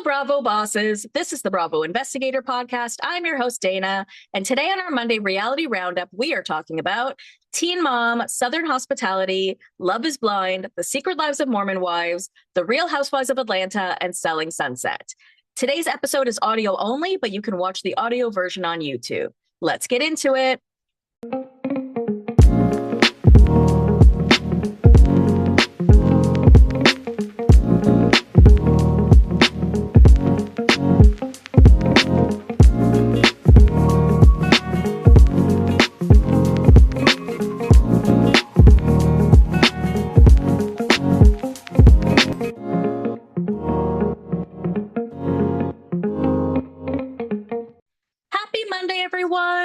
Bravo bosses. This is the Bravo Investigator Podcast. I'm your host, Dana. And today on our Monday Reality Roundup, we are talking about Teen Mom, Southern Hospitality, Love is Blind, The Secret Lives of Mormon Wives, The Real Housewives of Atlanta, and Selling Sunset. Today's episode is audio only, but you can watch the audio version on YouTube. Let's get into it.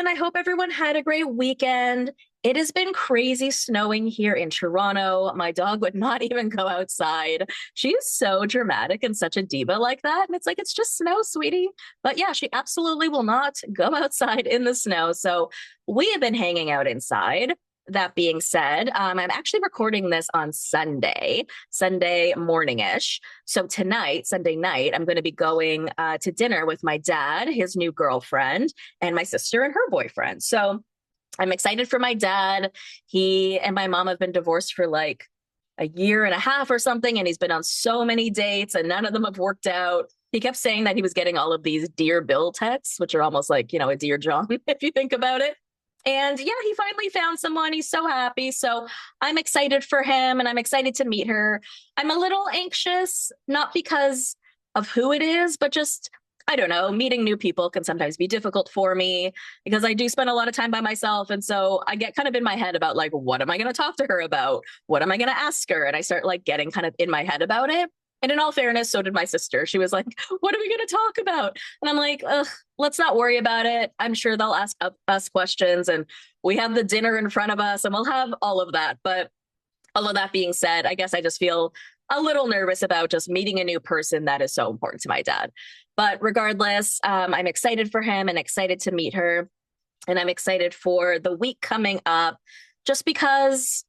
I hope everyone had a great weekend. It has been crazy snowing here in Toronto. My dog would not even go outside. She is so dramatic and such a diva like that. And it's like, it's just snow, sweetie. But yeah, she absolutely will not go outside in the snow. So we have been hanging out inside. That being said, I'm actually recording this on Sunday morning-ish. So tonight, Sunday night, I'm going to be going to dinner with my dad, his new girlfriend, and my sister and her boyfriend. So I'm excited for my dad. He and my mom have been divorced for like a year and a half or something, and he's been on so many dates, and none of them have worked out. He kept saying that he was getting all of these Dear Bill texts, which are almost like, a Dear John, if you think about it. And yeah, he finally found someone. He's so happy. So I'm excited for him and I'm excited to meet her. I'm a little anxious, not because of who it is, but just, I don't know, meeting new people can sometimes be difficult for me because I do spend a lot of time by myself. And so I get kind of in my head about like, what am I going to talk to her about? What am I going to ask her? And I start like getting kind of in my head about it. And in all fairness, so did my sister. She was like, what are we going to talk about? And I'm like, ugh, let's not worry about it. I'm sure they'll ask us questions and we have the dinner in front of us and we'll have all of that. But all of that being said, I guess I just feel a little nervous about just meeting a new person that is so important to my dad. But regardless, I'm excited for him and excited to meet her. And I'm excited for the week coming up just because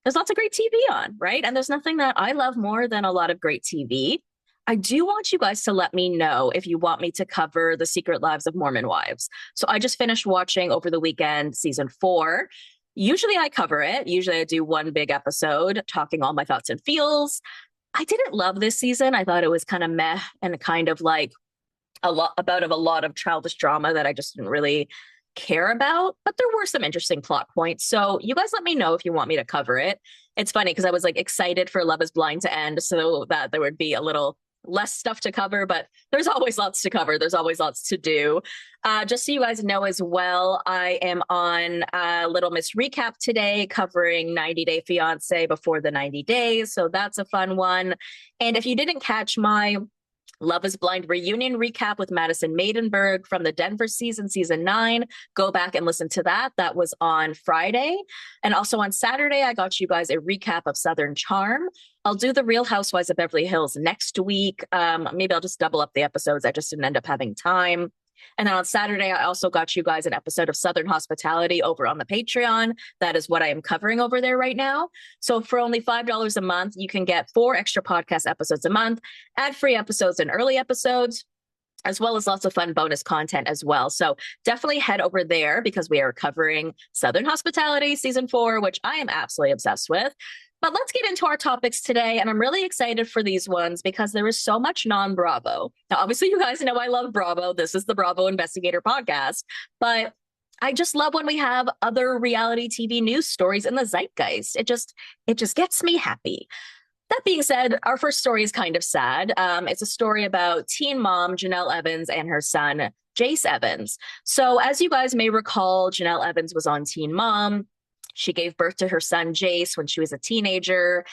there's lots of great TV on, right? And there's nothing that I love more than a lot of great TV. I do want you guys to let me know if you want me to cover The Secret Lives of Mormon Wives. So I just finished watching over the weekend season 4. Usually I cover it. Usually I do one big episode talking all my thoughts and feels. I didn't love this season. I thought it was kind of meh and kind of like a lot of childish drama that I just didn't really care about, but there were some interesting plot points. So you guys let me know if you want me to cover it. It's funny because I was like excited for Love is Blind to end so that there would be a little less stuff to cover, but there's always lots to cover. There's always lots to do. Just so you guys know as well, I am on Little Miss Recap today covering 90 Day Fiancé before the 90 days. So that's a fun one. And if you didn't catch my Love is Blind reunion recap with Madison Maidenberg from the Denver season 9. Go back and listen to that. That was on Friday. And also on Saturday, I got you guys a recap of Southern Charm. I'll do the Real Housewives of Beverly Hills next week. Maybe I'll just double up the episodes. I just didn't end up having time. And then on Saturday, I also got you guys an episode of Southern Hospitality over on the Patreon. That is what I am covering over there right now. So for only $5 a month, you can get 4 extra podcast episodes a month, ad-free episodes and early episodes, as well as lots of fun bonus content as well. So definitely head over there because we are covering Southern Hospitality season 4, which I am absolutely obsessed with. But let's get into our topics today. And I'm really excited for these ones because there is so much non-Bravo. Now, obviously, you guys know I love Bravo. This is the Bravo Investigator Podcast. But I just love when we have other reality TV news stories in the zeitgeist. It just gets me happy. That being said, our first story is kind of sad. It's a story about teen mom Jenelle Evans and her son, Jayce Evans. So as you guys may recall, Jenelle Evans was on Teen Mom. She gave birth to her son, Jace, when she was a teenager.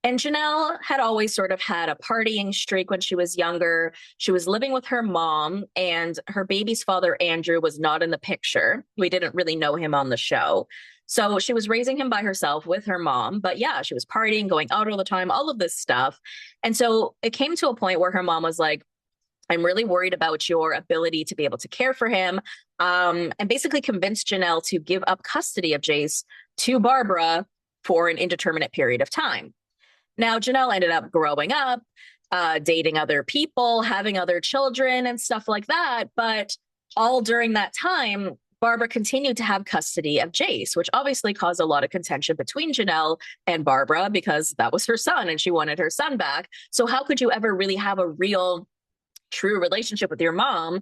And Jenelle had always sort of had a partying streak when she was younger. She was living with her mom, and her baby's father, Andrew, was not in the picture. We didn't really know him on the show. So she was raising him by herself with her mom. But yeah, she was partying, going out all the time, all of this stuff. And so it came to a point where her mom was like, I'm really worried about your ability to be able to care for him, and basically convinced Jenelle to give up custody of Jace to Barbara for an indeterminate period of time. Now, Jenelle ended up growing up, dating other people, having other children, and stuff like that. But all during that time, Barbara continued to have custody of Jayce, which obviously caused a lot of contention between Jenelle and Barbara because that was her son and she wanted her son back. So, how could you ever really have a real, true relationship with your mom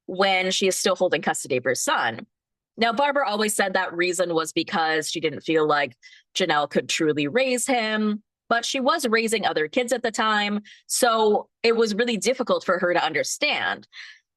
when she is still holding custody of her son? Now, Barbara always said that reason was because she didn't feel like Jenelle could truly raise him, but she was raising other kids at the time. So it was really difficult for her to understand.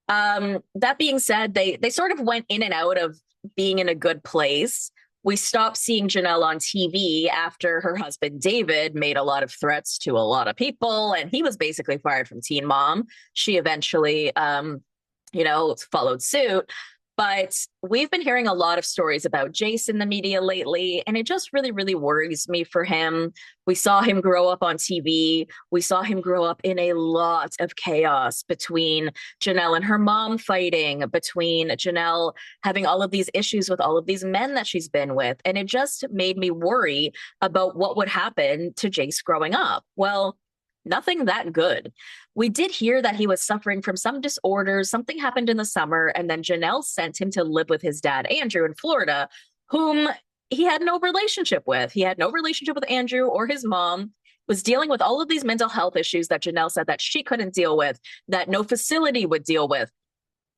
That being said, they sort of went in and out of being in a good place. We stopped seeing Jenelle on TV after her husband, David, made a lot of threats to a lot of people, and he was basically fired from Teen Mom. She eventually, followed suit. But we've been hearing a lot of stories about Jayce in the media lately, and it just really, really worries me for him. We saw him grow up on TV. We saw him grow up in a lot of chaos between Jenelle and her mom fighting, between Jenelle having all of these issues with all of these men that she's been with. And it just made me worry about what would happen to Jayce growing up. Well, nothing that good. We did hear that he was suffering from some disorders. Something happened in the summer, and then Jenelle sent him to live with his dad, Andrew, in Florida, whom he had no relationship with. He had no relationship with Andrew or his mom, was dealing with all of these mental health issues that Jenelle said that she couldn't deal with, that no facility would deal with.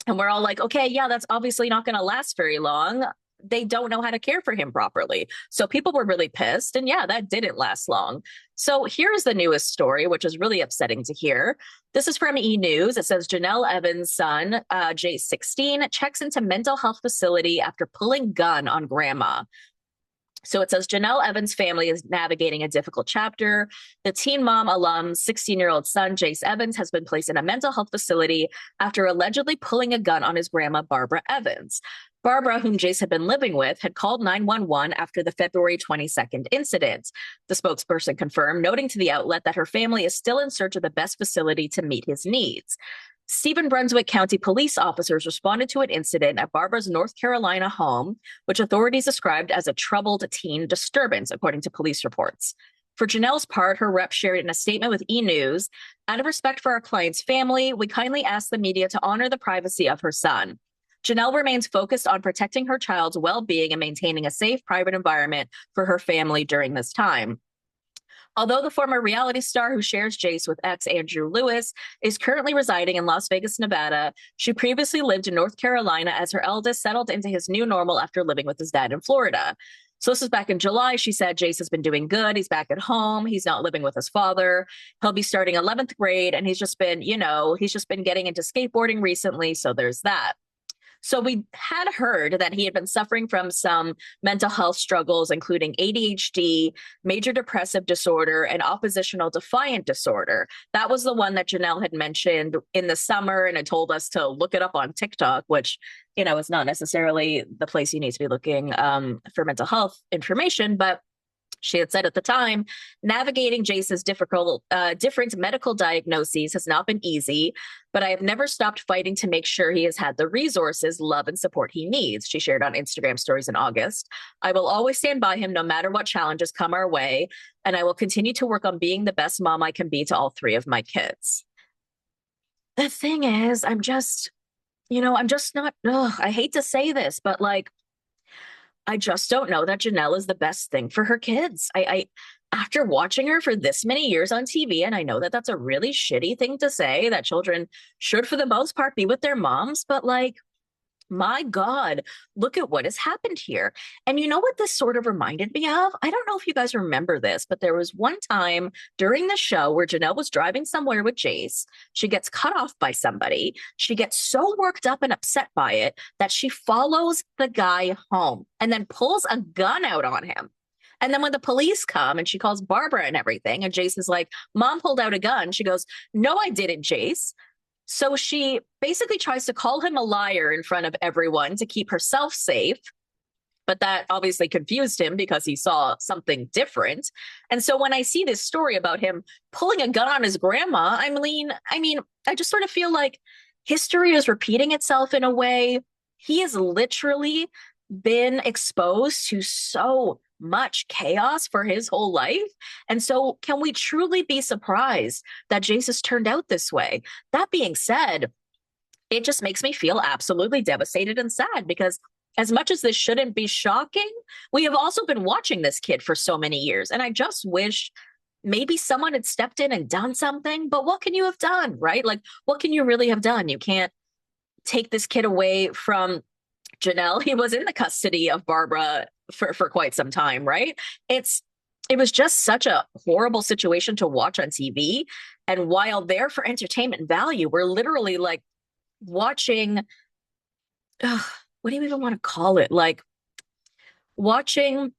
And we're all like, okay, yeah, that's obviously not going to last very long. They don't know how to care for him properly. So people were really pissed. And yeah, that didn't last long. So here's the newest story, which is really upsetting to hear. This is from E! News. It says Jenelle Evans' son, Jayce, 16, checks into mental health facility after pulling gun on grandma. So it says Jenelle Evans' family is navigating a difficult chapter. The Teen Mom alum's 16-year-old son, Jayce Evans, has been placed in a mental health facility after allegedly pulling a gun on his grandma, Barbara Evans. Barbara, whom Jayce had been living with, had called 911 after the February 22nd incident. The spokesperson confirmed, noting to the outlet that her family is still in search of the best facility to meet his needs. Stephen Brunswick County police officers responded to an incident at Barbara's North Carolina home, which authorities described as a troubled teen disturbance, according to police reports. For Jenelle's part, her rep shared in a statement with E! News, out of respect for our client's family, we kindly ask the media to honor the privacy of her son. Jenelle remains focused on protecting her child's well-being and maintaining a safe, private environment for her family during this time. Although the former reality star who shares Jayce with ex Andrew Lewis is currently residing in Las Vegas, Nevada, she previously lived in North Carolina as her eldest settled into his new normal after living with his dad in Florida. So this is back in July. She said Jayce has been doing good. He's back at home. He's not living with his father. He'll be starting 11th grade, and he's just been getting into skateboarding recently. So there's that. So we had heard that he had been suffering from some mental health struggles, including ADHD, major depressive disorder, and oppositional defiant disorder. That was the one that Jenelle had mentioned in the summer and had told us to look it up on TikTok, which, is not necessarily the place you need to be looking for mental health information. But she had said at the time, navigating Jayce's different medical diagnoses has not been easy, but I have never stopped fighting to make sure he has had the resources, love, and support he needs, she shared on Instagram stories in August. I will always stand by him no matter what challenges come our way, and I will continue to work on being the best mom I can be to all three of my kids. The thing is, I'm just not, I hate to say this, but I just don't know that Jenelle is the best thing for her kids. I after watching her for this many years on TV, and I know that that's a really shitty thing to say, that children should, for the most part, be with their moms, but my God, look at what has happened here. And you know what this sort of reminded me of? I don't know if you guys remember this, but there was one time during the show where Jenelle was driving somewhere with Jayce. She gets cut off by somebody. She gets so worked up and upset by it that she follows the guy home and then pulls a gun out on him. And then when the police come and she calls Barbara and everything, and Jayce is like, Mom pulled out a gun. She goes, no, I didn't, Jayce. So she basically tries to call him a liar in front of everyone to keep herself safe. But that obviously confused him because he saw something different. And so when I see this story about him pulling a gun on his grandma, I just sort of feel like history is repeating itself in a way. He has literally been exposed to so much chaos for his whole life. And so can we truly be surprised that Jace has turned out this way? That being said, it just makes me feel absolutely devastated and sad because as much as this shouldn't be shocking, we have also been watching this kid for so many years. And I just wish maybe someone had stepped in and done something, but what can you have done, right? Like, what can you really have done? You can't take this kid away from Jenelle. He was in the custody of Barbara for quite some time, right? It was just such a horrible situation to watch on TV. And while there for entertainment value, we're literally like watching, what do you even want to call it? Like watching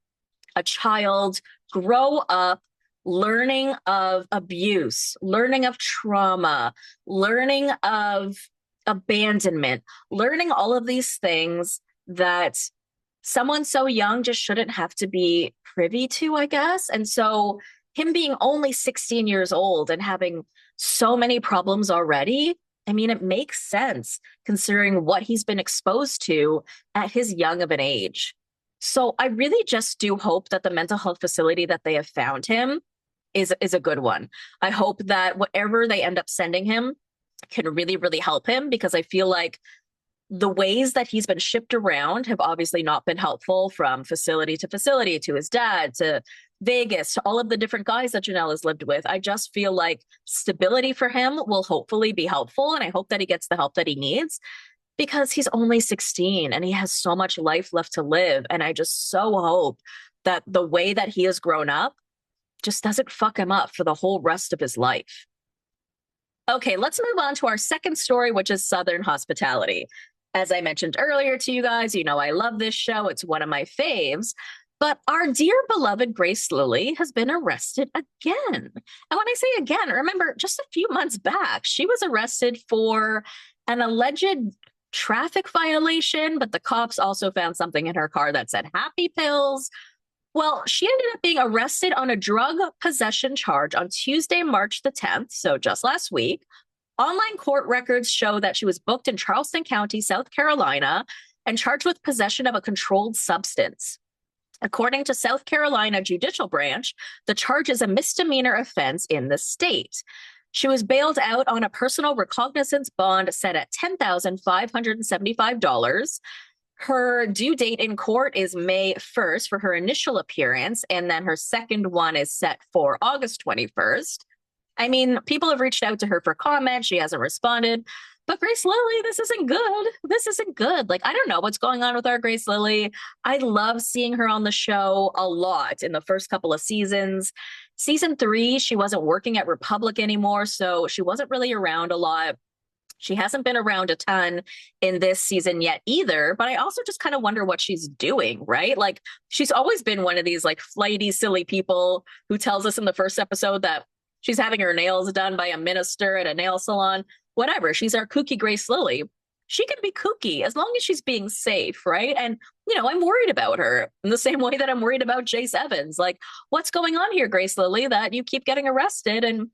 a child grow up, learning of abuse, learning of trauma, learning of abandonment, learning all of these things that someone so young just shouldn't have to be privy to, I guess. And so him being only 16 years old and having so many problems already, I mean, it makes sense considering what he's been exposed to at his young of an age. So I really just do hope that the mental health facility that they have found him is a good one. I hope that whatever they end up sending him can really, really help him, because I feel like the ways that he's been shipped around have obviously not been helpful, from facility to his dad, to Vegas, to all of the different guys that Jenelle has lived with. I just feel like stability for him will hopefully be helpful. And I hope that he gets the help that he needs, because he's only 16 and he has so much life left to live. And I just so hope that the way that he has grown up just doesn't fuck him up for the whole rest of his life. Okay, let's move on to our second story, which is Southern hospitality. As I mentioned earlier to you guys, you know I love this show. It's one of my faves. But our dear beloved Grace Lilly has been arrested again. And when I say again, remember just a few months back, she was arrested for an alleged traffic violation, but the cops also found something in her car that said happy pills. Well, she ended up being arrested on a drug possession charge on Tuesday, March the 10th, so just last week. Online court records show that she was booked in Charleston County, South Carolina, and charged with possession of a controlled substance. According to South Carolina Judicial Branch, the charge is a misdemeanor offense in the state. She was bailed out on a personal recognizance bond set at $10,575. Her due date in court is May 1st for her initial appearance, and then her second one is set for August 21st. I mean, people have reached out to her for comment. She hasn't responded. But Grace Lilly, this isn't good. This isn't good. Like, I don't know what's going on with our Grace Lilly. I love seeing her on the show a lot in the first couple of seasons. Season 3, she wasn't working at Republic anymore, so she wasn't really around a lot. She hasn't been around a ton in this season yet either, but I also just kind of wonder what she's doing, right? Like, she's always been one of these like flighty, silly people who tells us in the first episode that she's having her nails done by a minister at a nail salon. Whatever, she's our kooky Grace Lilly. She can be kooky as long as she's being safe, right? And, you know, I'm worried about her in the same way that I'm worried about Jayce Evans. Like, what's going on here, Grace Lilly, that you keep getting arrested and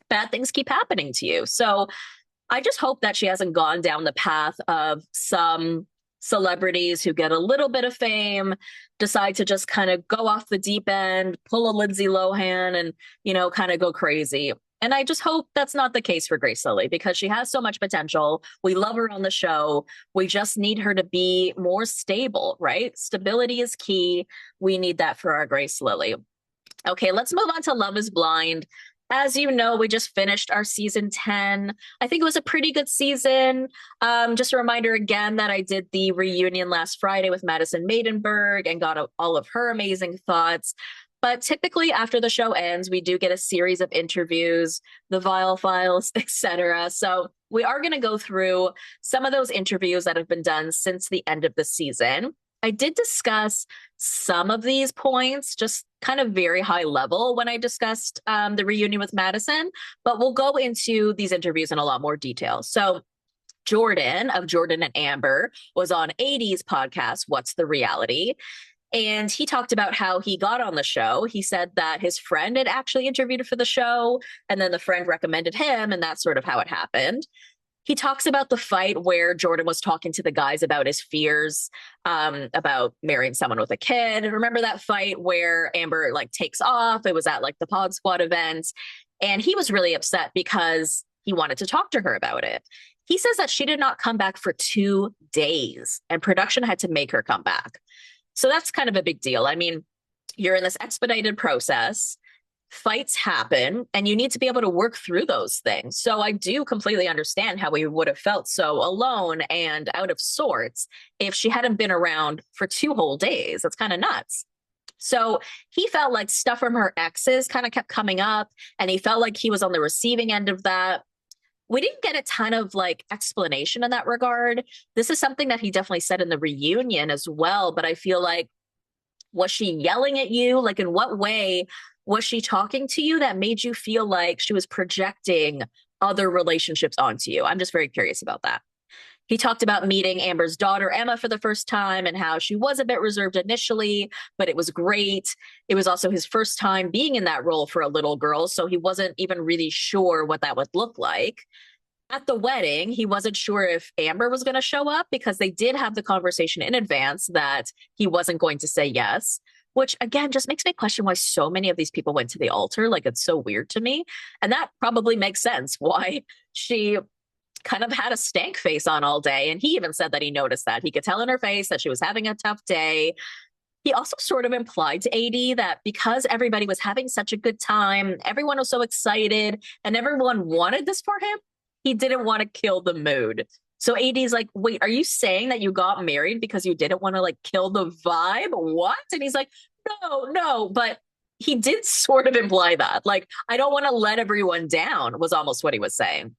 bad things keep happening to you? So I just hope that she hasn't gone down the path of some celebrities who get a little bit of fame, decide to just kind of go off the deep end, pull a Lindsay Lohan and, you know, kind of go crazy. And I just hope that's not the case for Grace Lilly, because she has so much potential. We love her on the show. We just need her to be more stable, right? Stability is key. We need that for our Grace Lilly. Okay, let's move on to Love is Blind. As you know, we just finished our season 10. I think it was a pretty good season. Just a reminder again that I did the reunion last Friday with Madison Maidenberg and got all of her amazing thoughts. But typically after the show ends, we do get a series of interviews, the Viall Files, etc. So we are going to go through some of those interviews that have been done since the end of the season. I did discuss some of these points, just kind of very high level when I discussed the reunion with Madison, but we'll go into these interviews in a lot more detail. So Jordan of Jordan and Amber was on 80's podcast, What's the Reality? And he talked about how he got on the show. He said that his friend had actually interviewed for the show, and then the friend recommended him, and that's sort of how it happened. He talks about the fight where Jordan was talking to the guys about his fears about marrying someone with a kid. Remember that fight where Amber like takes off? It was at like the Pod Squad event. And he was really upset because he wanted to talk to her about it. He says that she did not come back for 2 days and production had to make her come back. So that's kind of a big deal. I mean, you're in this expedited process, fights happen, and you need to be able to work through those things. So I do completely understand how he would have felt so alone and out of sorts if she hadn't been around for 2 whole days. That's kind of nuts. So he felt like stuff from her exes kind of kept coming up, and he felt like he was on the receiving end of that. We didn't get a ton of like explanation in that regard. This is something that he definitely said in the reunion as well, but I feel like, was she yelling at you? Like, in what way was she talking to you that made you feel like she was projecting other relationships onto you? I'm just very curious about that. He talked about meeting Amber's daughter, Emma, for the first time and how she was a bit reserved initially, but it was great. It was also his first time being in that role for a little girl, so he wasn't even really sure what that would look like. At the wedding, he wasn't sure if Amber was going to show up because they did have the conversation in advance that he wasn't going to say yes, which again just makes me question why so many of these people went to the altar. Like, it's so weird to me. And that probably makes sense why she kind of had a stank face on all day. And he even said that he noticed that. He could tell in her face that she was having a tough day. He also sort of implied to AD that because everybody was having such a good time, everyone was so excited, and everyone wanted this for him, he didn't want to kill the mood. So AD's like, wait, are you saying that you got married because you didn't want to like kill the vibe? What? And he's like, no. But he did sort of imply that. Like, I don't want to let everyone down was almost what he was saying.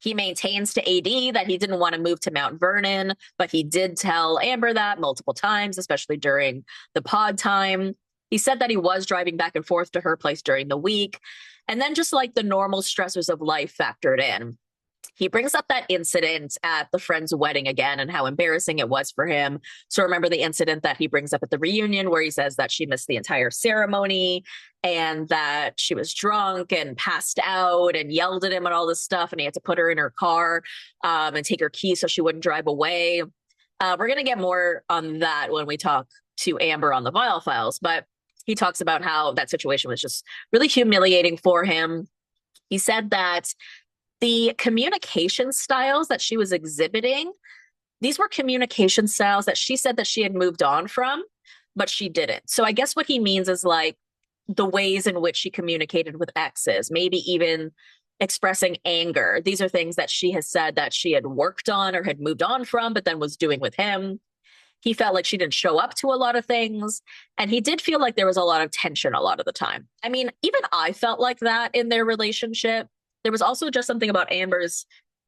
He maintains to AD that he didn't want to move to Mount Vernon, but he did tell Amber that multiple times, especially during the pod time. He said that he was driving back and forth to her place during the week. And then just like the normal stressors of life factored in. He brings up that incident at the friend's wedding again and how embarrassing it was for him. So remember the incident that he brings up at the reunion where he says that she missed the entire ceremony and that she was drunk and passed out and yelled at him and all this stuff. And he had to put her in her car and take her keys so she wouldn't drive away. We're going to get more on that when we talk to Amber on the Viall Files. But he talks about how that situation was just really humiliating for him. He said that the communication styles that she was exhibiting, these were communication styles that she said that she had moved on from, but she didn't. So I guess what he means is like the ways in which she communicated with exes, maybe even expressing anger. These are things that she has said that she had worked on or had moved on from, but then was doing with him. He felt like she didn't show up to a lot of things. And he did feel like there was a lot of tension a lot of the time. I mean, even I felt like that in their relationship. There was also just something about Amber's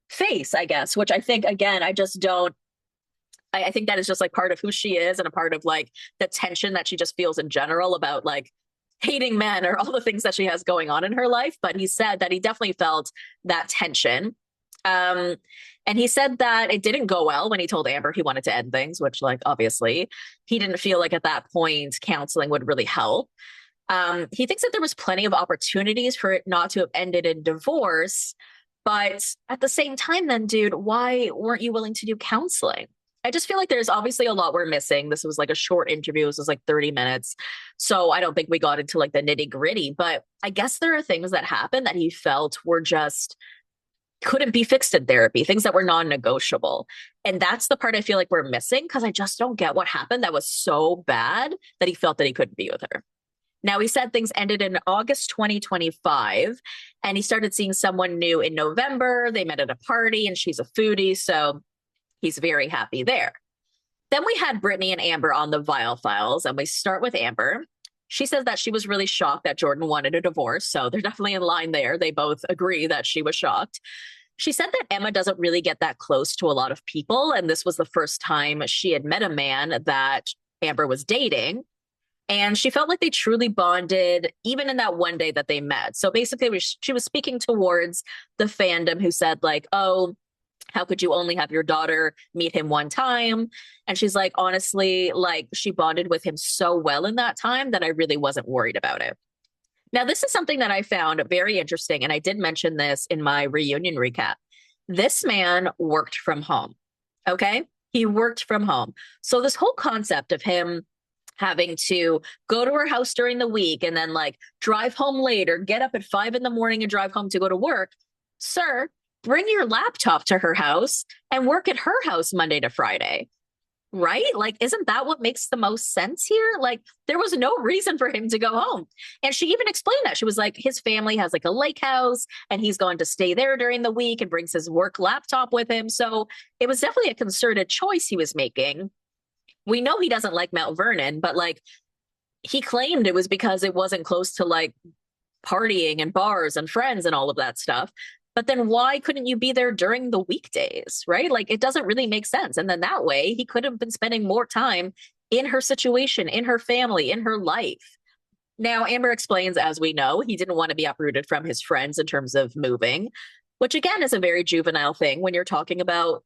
face, I guess, which I think, again, I just don't, I think that is just like part of who she is and a part of like the tension that she just feels in general about like hating men or all the things that she has going on in her life. But he said that he definitely felt that tension. And he said that it didn't go well when he told Amber he wanted to end things, which, like, obviously, he didn't feel like at that point counseling would really help. He thinks that there was plenty of opportunities for it not to have ended in divorce. But at the same time, then, dude, why weren't you willing to do counseling? I just feel like there's obviously a lot we're missing. This was like a short interview. This was like 30 minutes. So I don't think we got into like the nitty gritty, but I guess there are things that happened that he felt were just couldn't be fixed in therapy, things that were non-negotiable. And that's the part I feel like we're missing because I just don't get what happened that was so bad that he felt that he couldn't be with her. Now, he said things ended in August 2025, and he started seeing someone new in November. They met at a party, and she's a foodie, so he's very happy there. Then we had Brittany and Amber on the Viall Files, and we start with Amber. She says that she was really shocked that Jordan wanted a divorce, so they're definitely in line there. They both agree that she was shocked. She said that Emma doesn't really get that close to a lot of people, and this was the first time she had met a man that Amber was dating. And she felt like they truly bonded even in that one day that they met. So basically, she was speaking towards the fandom who said like, oh, how could you only have your daughter meet him one time? And she's like, honestly, like she bonded with him so well in that time that I really wasn't worried about it. Now, this is something that I found very interesting. And I did mention this in my reunion recap. This man worked from home. Okay. He worked from home. So this whole concept of him having to go to her house during the week and then like drive home late or get up at 5 in the morning and drive home to go to work. Sir, bring your laptop to her house and work at her house Monday to Friday. Right? Like, isn't that what makes the most sense here? Like, there was no reason for him to go home. And she even explained that. She was like, his family has like a lake house and he's going to stay there during the week and brings his work laptop with him. So it was definitely a concerted choice he was making. We know he doesn't like Mount Vernon, but like, he claimed it was because it wasn't close to like partying and bars and friends and all of that stuff. But then why couldn't you be there during the weekdays, right? Like it doesn't really make sense. And then that way he could have been spending more time in her situation, in her family, in her life. Now, Amber explains, as we know, he didn't want to be uprooted from his friends in terms of moving, which again is a very juvenile thing when you're talking about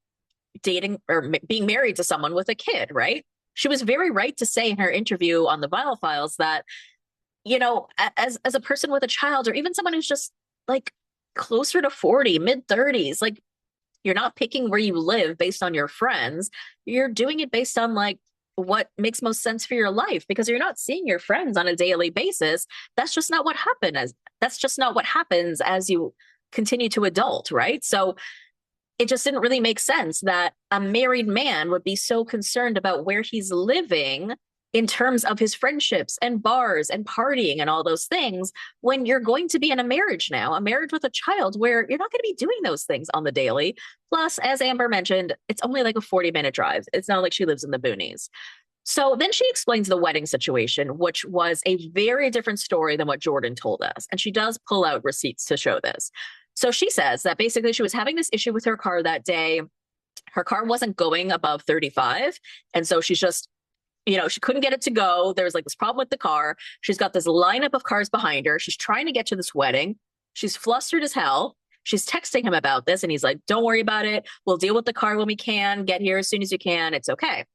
dating or being married to someone with a kid, right? She was very right to say in her interview on the Viall Files that, you know, as a person with a child or even someone who's just like closer to 40, mid 30s, like you're not picking where you live based on your friends. You're doing it based on like what makes most sense for your life because you're not seeing your friends on a daily basis. That's just not what happens. That's just not what happens as you continue to adult, right? So it just didn't really make sense that a married man would be so concerned about where he's living in terms of his friendships and bars and partying and all those things when you're going to be in a marriage now, a marriage with a child where you're not going to be doing those things on the daily. Plus, as Amber mentioned, it's only like a 40-minute drive. It's not like she lives in the boonies. So then she explains the wedding situation, which was a very different story than what Jordan told us. And she does pull out receipts to show this. So she says that basically she was having this issue with her car that day. Her car wasn't going above 35. And so she's just, you know, she couldn't get it to go. There was like this problem with the car. She's got this lineup of cars behind her. She's trying to get to this wedding. She's flustered as hell. She's texting him about this and he's like, don't worry about it. We'll deal with the car when we can. Get here as soon as you can. It's okay.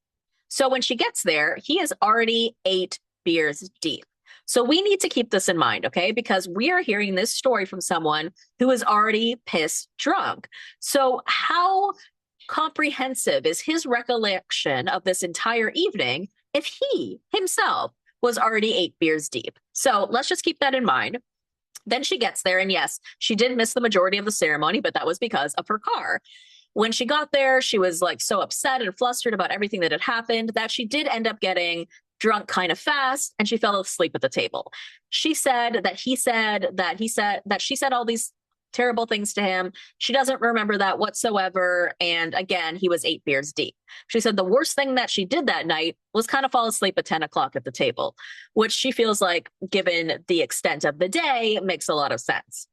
So when she gets there, he is already 8 beers deep. So we need to keep this in mind, okay? Because we are hearing this story from someone who is already piss drunk. So how comprehensive is his recollection of this entire evening if he himself was already 8 beers deep? So let's just keep that in mind. Then she gets there, and yes, she did miss the majority of the ceremony, but that was because of her car. When she got there, she was like so upset and flustered about everything that had happened that she did end up getting drunk kind of fast and she fell asleep at the table. She said that she said all these terrible things to him. She doesn't remember that whatsoever. And again, he was 8 beers deep. She said the worst thing that she did that night was kind of fall asleep at 10 o'clock at the table, which she feels like, given the extent of the day, makes a lot of sense.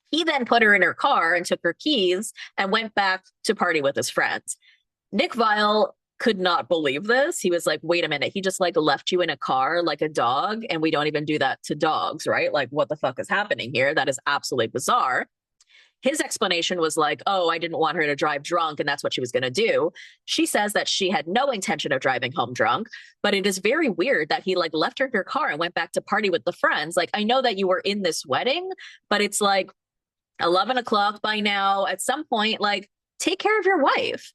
He then put her in her car and took her keys and went back to party with his friends. Nick Viall could not believe this. He was like, wait a minute, he just like left you in a car like a dog, and we don't even do that to dogs, right? Like, what the fuck is happening here? That is absolutely bizarre. His explanation was like, oh, I didn't want her to drive drunk, and that's what she was going to do. She says that she had no intention of driving home drunk, but it is very weird that he like left her in her car and went back to party with the friends. Like, I know that you were in this wedding, but it's like 11 o'clock by now. At some point, like, take care of your wife.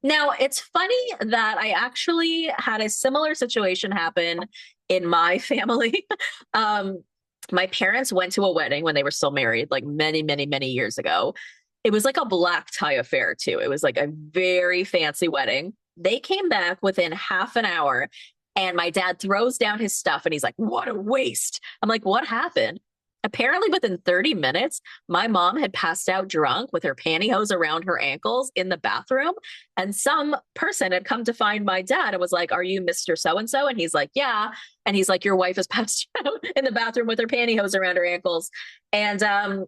Now, it's funny that I actually had a similar situation happen in my family. My parents went to a wedding when they were still married, like many, many, many years ago. It was like a black tie affair, too. It was like a very fancy wedding. They came back within half an hour, and my dad throws down his stuff, and he's like, what a waste. I'm like, what happened? Apparently, within 30 minutes, my mom had passed out drunk with her pantyhose around her ankles in the bathroom. And some person had come to find my dad and was like, are you Mr. So-and-so? And he's like, yeah. And he's like, your wife is passed out in the bathroom with her pantyhose around her ankles. And and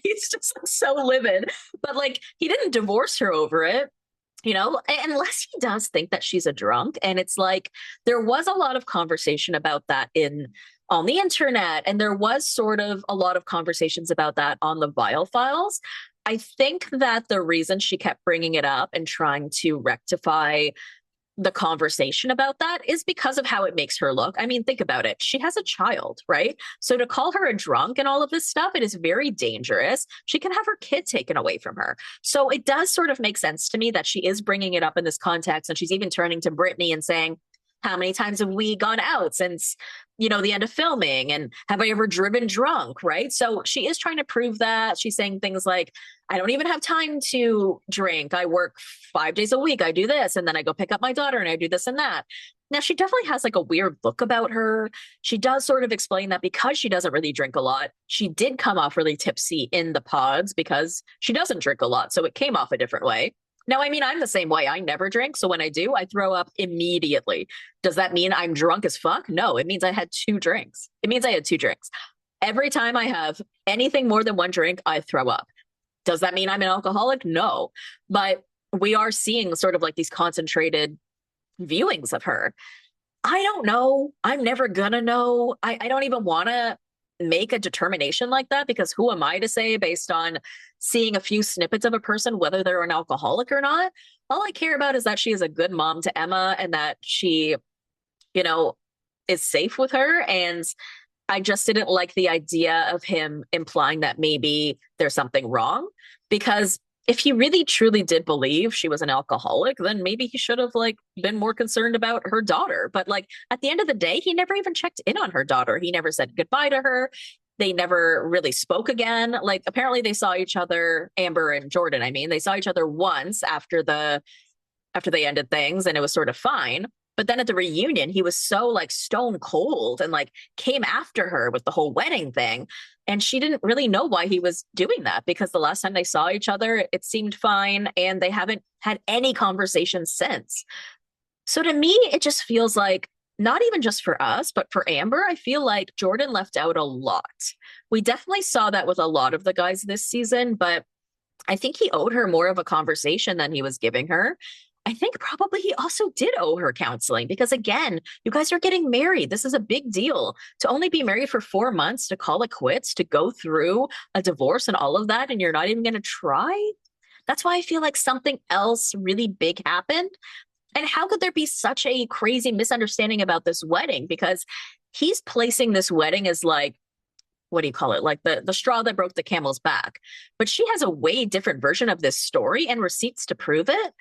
he's just so livid. But like, he didn't divorce her over it, you know, unless he does think that she's a drunk. And it's like, there was a lot of conversation about that on the internet. And there was sort of a lot of conversations about that on the Viall Files. I think that the reason she kept bringing it up and trying to rectify the conversation about that is because of how it makes her look. I mean, think about it. She has a child, right? So to call her a drunk and all of this stuff, it is very dangerous. She can have her kid taken away from her. So it does sort of make sense to me that she is bringing it up in this context. And she's even turning to Brittany and saying, how many times have we gone out since, the end of filming? And have I ever driven drunk? Right. So she is trying to prove that. She's saying things like, I don't even have time to drink. I work 5 days a week. I do this. And then I go pick up my daughter and I do this and that. Now, she definitely has like a weird look about her. She does sort of explain that because she doesn't really drink a lot, she did come off really tipsy in the pods because she doesn't drink a lot. So it came off a different way. Now, I mean, I'm the same way. I never drink. So when I do, I throw up immediately. Does that mean I'm drunk as fuck? No, it means I had 2 drinks. It means I had 2 drinks. Every time I have anything more than 1 drink, I throw up. Does that mean I'm an alcoholic? No. But we are seeing sort of like these concentrated viewings of her. I don't know. I'm never gonna know. I don't even want to make a determination like that because who am I to say based on seeing a few snippets of a person, whether they're an alcoholic or not? All I care about is that she is a good mom to Emma and that she, is safe with her. And I just didn't like the idea of him implying that maybe there's something wrong because if he really truly did believe she was an alcoholic, then maybe he should have been more concerned about her daughter. But at the end of the day, he never even checked in on her daughter. He never said goodbye to her. They never really spoke again. Apparently they saw each other, Amber and Jordan, I mean, they saw each other once after they ended things and it was sort of fine. But then at the reunion, he was so stone cold and came after her with the whole wedding thing. And she didn't really know why he was doing that because the last time they saw each other, it seemed fine. And they haven't had any conversation since. So to me, it just feels like not even just for us, but for Amber, I feel like Jordan left out a lot. We definitely saw that with a lot of the guys this season, but I think he owed her more of a conversation than he was giving her. I think probably he also did owe her counseling because, again, you guys are getting married. This is a big deal. To only be married for 4 months, to call it quits, to go through a divorce and all of that, and you're not even going to try. That's why I feel like something else really big happened. And how could there be such a crazy misunderstanding about this wedding? Because he's placing this wedding as what do you call it? The straw that broke the camel's back. But she has a way different version of this story and receipts to prove it.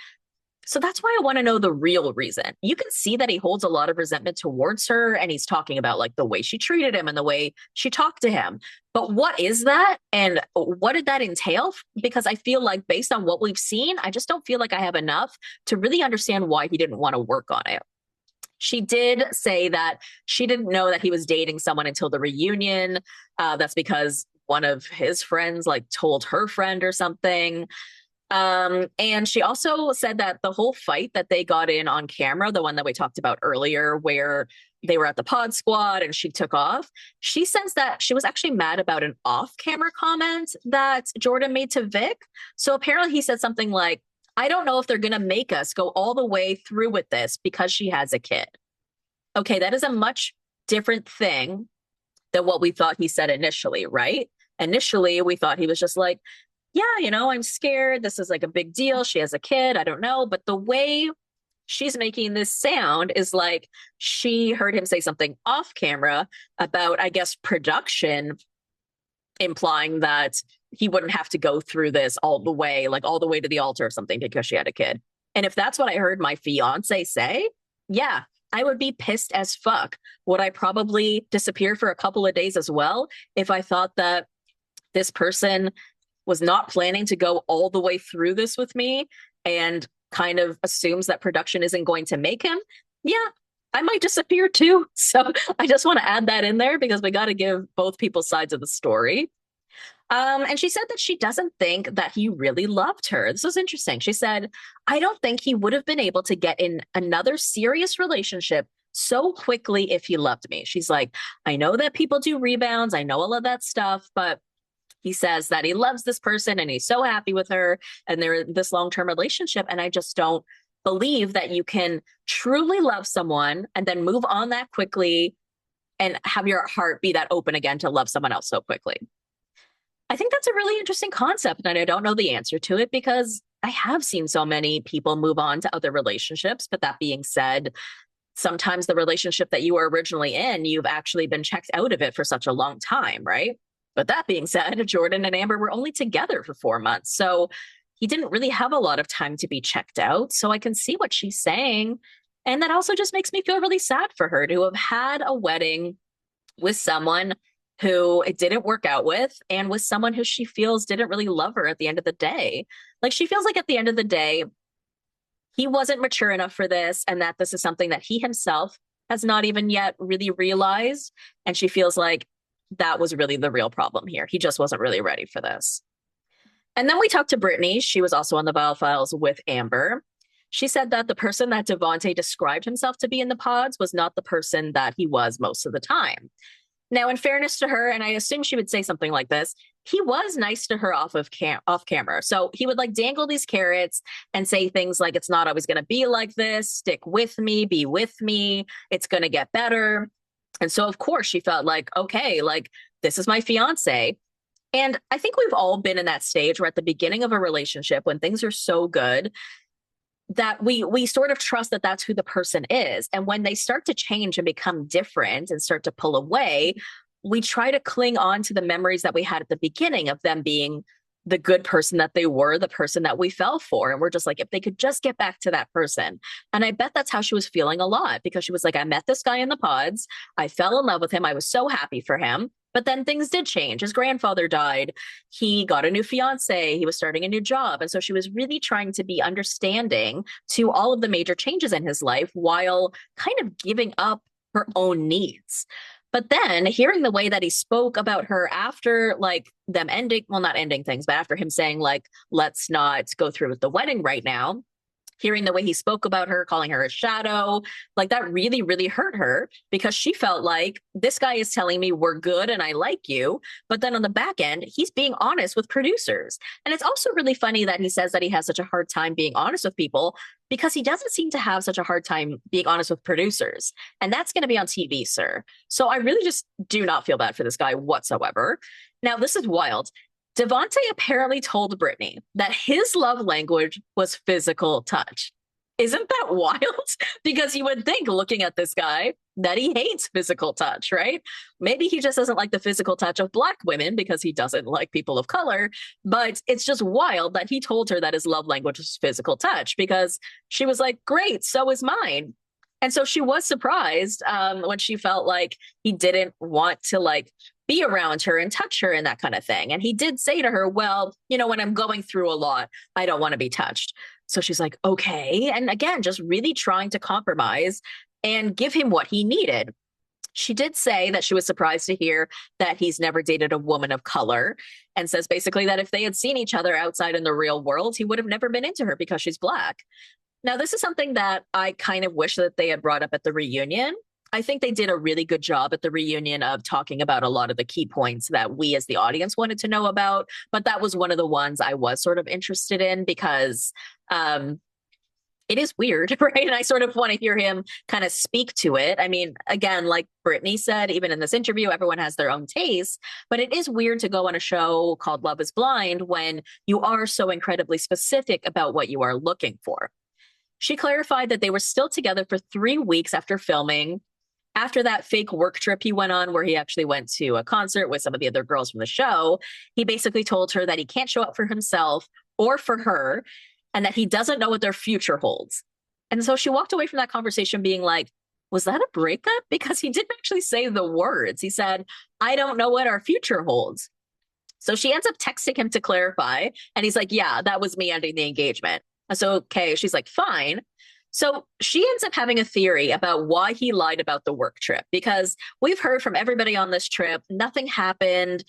So that's why I want to know the real reason. You can see that he holds a lot of resentment towards her and he's talking about the way she treated him and the way she talked to him. But what is that? And what did that entail? Because I feel like based on what we've seen, I just don't feel like I have enough to really understand why he didn't want to work on it. She did say that she didn't know that he was dating someone until the reunion. That's because one of his friends told her friend or something. And she also said that the whole fight that they got in on camera, the one that we talked about earlier, where they were at the pod squad and she took off, she says that she was actually mad about an off-camera comment that Jordan made to Vic. So apparently he said something like, I don't know if they're going to make us go all the way through with this because she has a kid. Okay, that is a much different thing than what we thought he said initially, right? Initially, we thought he was just yeah, I'm scared. This is a big deal. She has a kid. I don't know. But the way she's making this sound is she heard him say something off camera about, I guess, production, implying that he wouldn't have to go through this all the way, all the way to the altar or something because she had a kid. And if that's what I heard my fiance say, yeah, I would be pissed as fuck. Would I probably disappear for a couple of days as well if I thought that this person was not planning to go all the way through this with me and kind of assumes that production isn't going to make him? Yeah, I might disappear too. So I just want to add that in there because we got to give both people's sides of the story. And she said that she doesn't think that he really loved her. This was interesting. She said, I don't think he would have been able to get in another serious relationship so quickly if he loved me. She's like, I know that people do rebounds. I know all of that stuff, but he says that he loves this person and he's so happy with her and they're in this long-term relationship. And I just don't believe that you can truly love someone and then move on that quickly and have your heart be that open again to love someone else so quickly. I think that's a really interesting concept, and I don't know the answer to it because I have seen so many people move on to other relationships. But that being said, sometimes the relationship that you were originally in, you've actually been checked out of it for such a long time, right? But that being said, Jordan and Amber were only together for 4 months. So he didn't really have a lot of time to be checked out. So I can see what she's saying. And that also just makes me feel really sad for her to have had a wedding with someone who it didn't work out with and with someone who she feels didn't really love her at the end of the day. Like she feels like at the end of the day, he wasn't mature enough for this and that this is something that he himself has not even yet really realized. And she feels like that was really the real problem here. He just wasn't really ready for this. And then we talked to Brittany. She was also on the Viall Files with Amber. She said that the person that Devontae described himself to be in the pods was not the person that he was most of the time. Now, in fairness to her, and I assume she would say something like this, he was nice to her off camera. So he would like dangle these carrots and say things like, it's not always going to be like this. Stick with me, be with me. It's going to get better. And so, of course, she felt like, okay, like this is my fiance. And I think we've all been in that stage where at the beginning of a relationship, when things are so good, that we sort of trust that that's who the person is. And when they start to change and become different and start to pull away, we try to cling on to the memories that we had at the beginning of them being the good person that they were, the person that we fell for. And we're just like, if they could just get back to that person. And I bet that's how she was feeling a lot, because she was like, I met this guy in the pods. I fell in love with him. I was so happy for him. But then things did change. His grandfather died. He got a new fiance. He was starting a new job. And so she was really trying to be understanding to all of the major changes in his life while kind of giving up her own needs. But then hearing the way that he spoke about her after like them ending, well, not ending things, but after him saying like, let's not go through with the wedding right now, hearing the way he spoke about her, calling her a shadow, like that really, really hurt her because she felt like this guy is telling me we're good and I like you. But then on the back end, he's being honest with producers. And it's also really funny that he says that he has such a hard time being honest with people because he doesn't seem to have such a hard time being honest with producers. And that's going to be on TV, sir. So I really just do not feel bad for this guy whatsoever. Now, this is wild. Devontae apparently told Brittany that his love language was physical touch. Isn't that wild? Because you would think, looking at this guy, that he hates physical touch, right? Maybe he just doesn't like the physical touch of Black women because he doesn't like people of color. But it's just wild that he told her that his love language was physical touch because she was like, great, so is mine. And so she was surprised when she felt like he didn't want to like be around her and touch her and that kind of thing. And he did say to her, well, you know, when I'm going through a lot, I don't want to be touched. So she's like, okay. And again, just really trying to compromise and give him what he needed. She did say that she was surprised to hear that he's never dated a woman of color, and says basically that if they had seen each other outside in the real world, he would have never been into her because she's Black. Now, this is something that I kind of wish that they had brought up at the reunion. I think they did a really good job at the reunion of talking about a lot of the key points that we as the audience wanted to know about. But that was one of the ones I was sort of interested in because it is weird, right? And I sort of want to hear him kind of speak to it. I mean, again, like Brittany said, even in this interview, everyone has their own taste, but it is weird to go on a show called Love is Blind when you are so incredibly specific about what you are looking for. She clarified that they were still together for 3 weeks after filming. After that fake work trip he went on, where he actually went to a concert with some of the other girls from the show, he basically told her that he can't show up for himself or for her, and that he doesn't know what their future holds. And so she walked away from that conversation being like, was that a breakup? Because he didn't actually say the words. He said, I don't know what our future holds. So she ends up texting him to clarify. And he's like, yeah, that was me ending the engagement. So, okay, she's like, fine. So she ends up having a theory about why he lied about the work trip, because we've heard from everybody on this trip, nothing happened.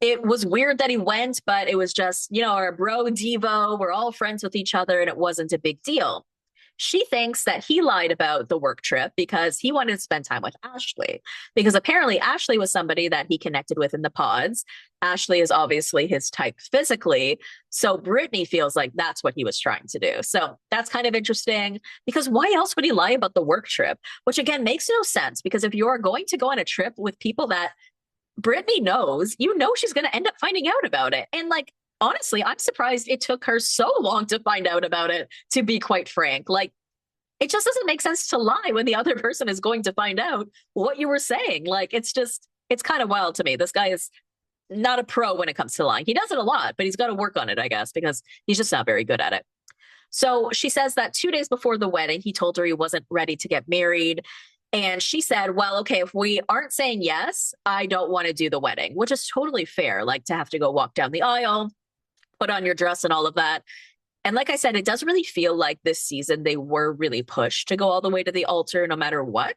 It was weird that he went, but it was just, you know, our bro Devo, we're all friends with each other and it wasn't a big deal. She thinks that he lied about the work trip because he wanted to spend time with Ashley, because apparently Ashley was somebody that he connected with in the pods. Ashley is obviously his type physically. So Brittany feels like that's what he was trying to do. So that's kind of interesting, because why else would he lie about the work trip? Which again makes no sense, because if you're going to go on a trip with people that Brittany knows, you know, she's going to end up finding out about it. And like, honestly, I'm surprised it took her so long to find out about it, to be quite frank. Like, it just doesn't make sense to lie when the other person is going to find out what you were saying. Like, it's kind of wild to me. This guy is not a pro when it comes to lying. He does it a lot, but he's got to work on it, I guess, because he's just not very good at it. So she says that 2 days before the wedding, he told her he wasn't ready to get married. And she said, well, okay, if we aren't saying yes, I don't want to do the wedding, which is totally fair. Like to have to go walk down the aisle, put on your dress and all of that. And like I said, it doesn't really feel like this season they were really pushed to go all the way to the altar no matter what.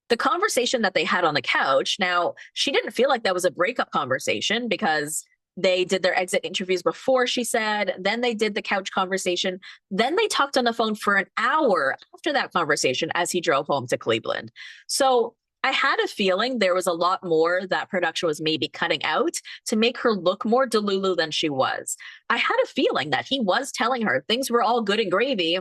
The conversation that they had on the couch, now, she didn't feel like that was a breakup conversation because they did their exit interviews before, she said. Then they did the couch conversation. Then they talked on the phone for an hour after that conversation as he drove home to Cleveland. So I had a feeling there was a lot more that production was maybe cutting out to make her look more Delulu than she was. I had a feeling that he was telling her things were all good and gravy,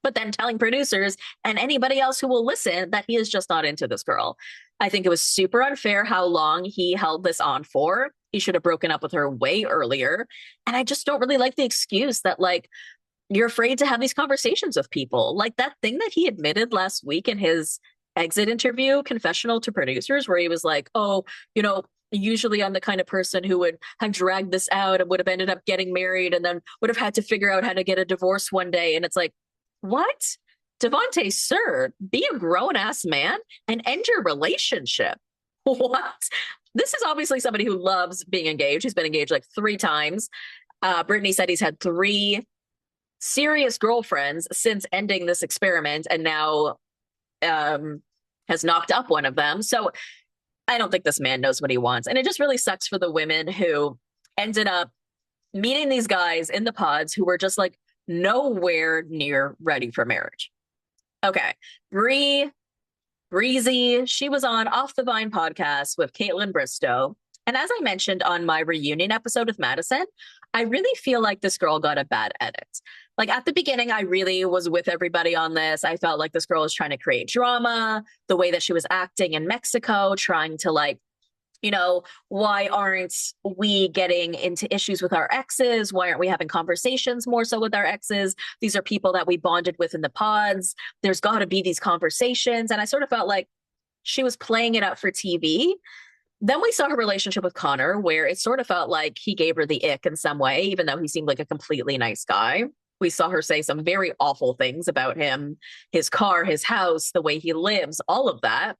but then telling producers and anybody else who will listen that he is just not into this girl. I think it was super unfair how long he held this on for. He should have broken up with her way earlier. And I just don't really like the excuse that, like, you're afraid to have these conversations with people. Like that thing that he admitted last week in his exit interview, confessional to producers, where he was like, oh, you know, usually I'm the kind of person who would have dragged this out and would have ended up getting married and then would have had to figure out how to get a divorce one day. And it's like, what? Devontae, sir, be a grown-ass man and end your relationship. What? This is obviously somebody who loves being engaged. He's been engaged like 3 times. Brittany said he's had 3 serious girlfriends since ending this experiment and now has knocked up one of them. So I don't think this man knows what he wants. And it just really sucks for the women who ended up meeting these guys in the pods who were just like nowhere near ready for marriage. Okay. Breezy, she was on Off the Vine podcast with Caitlin Bristow. And as I mentioned on my reunion episode with Madison, I really feel like this girl got a bad edit. Like at the beginning, I really was with everybody on this. I felt like this girl was trying to create drama, the way that she was acting in Mexico, trying to like, you know, why aren't we getting into issues with our exes? Why aren't we having conversations more so with our exes? These are people that we bonded with in the pods. There's got to be these conversations. And I sort of felt like she was playing it up for TV. Then we saw her relationship with Connor, where it sort of felt like he gave her the ick in some way, even though he seemed like a completely nice guy. We saw her say some very awful things about him, his car, his house, the way he lives, all of that.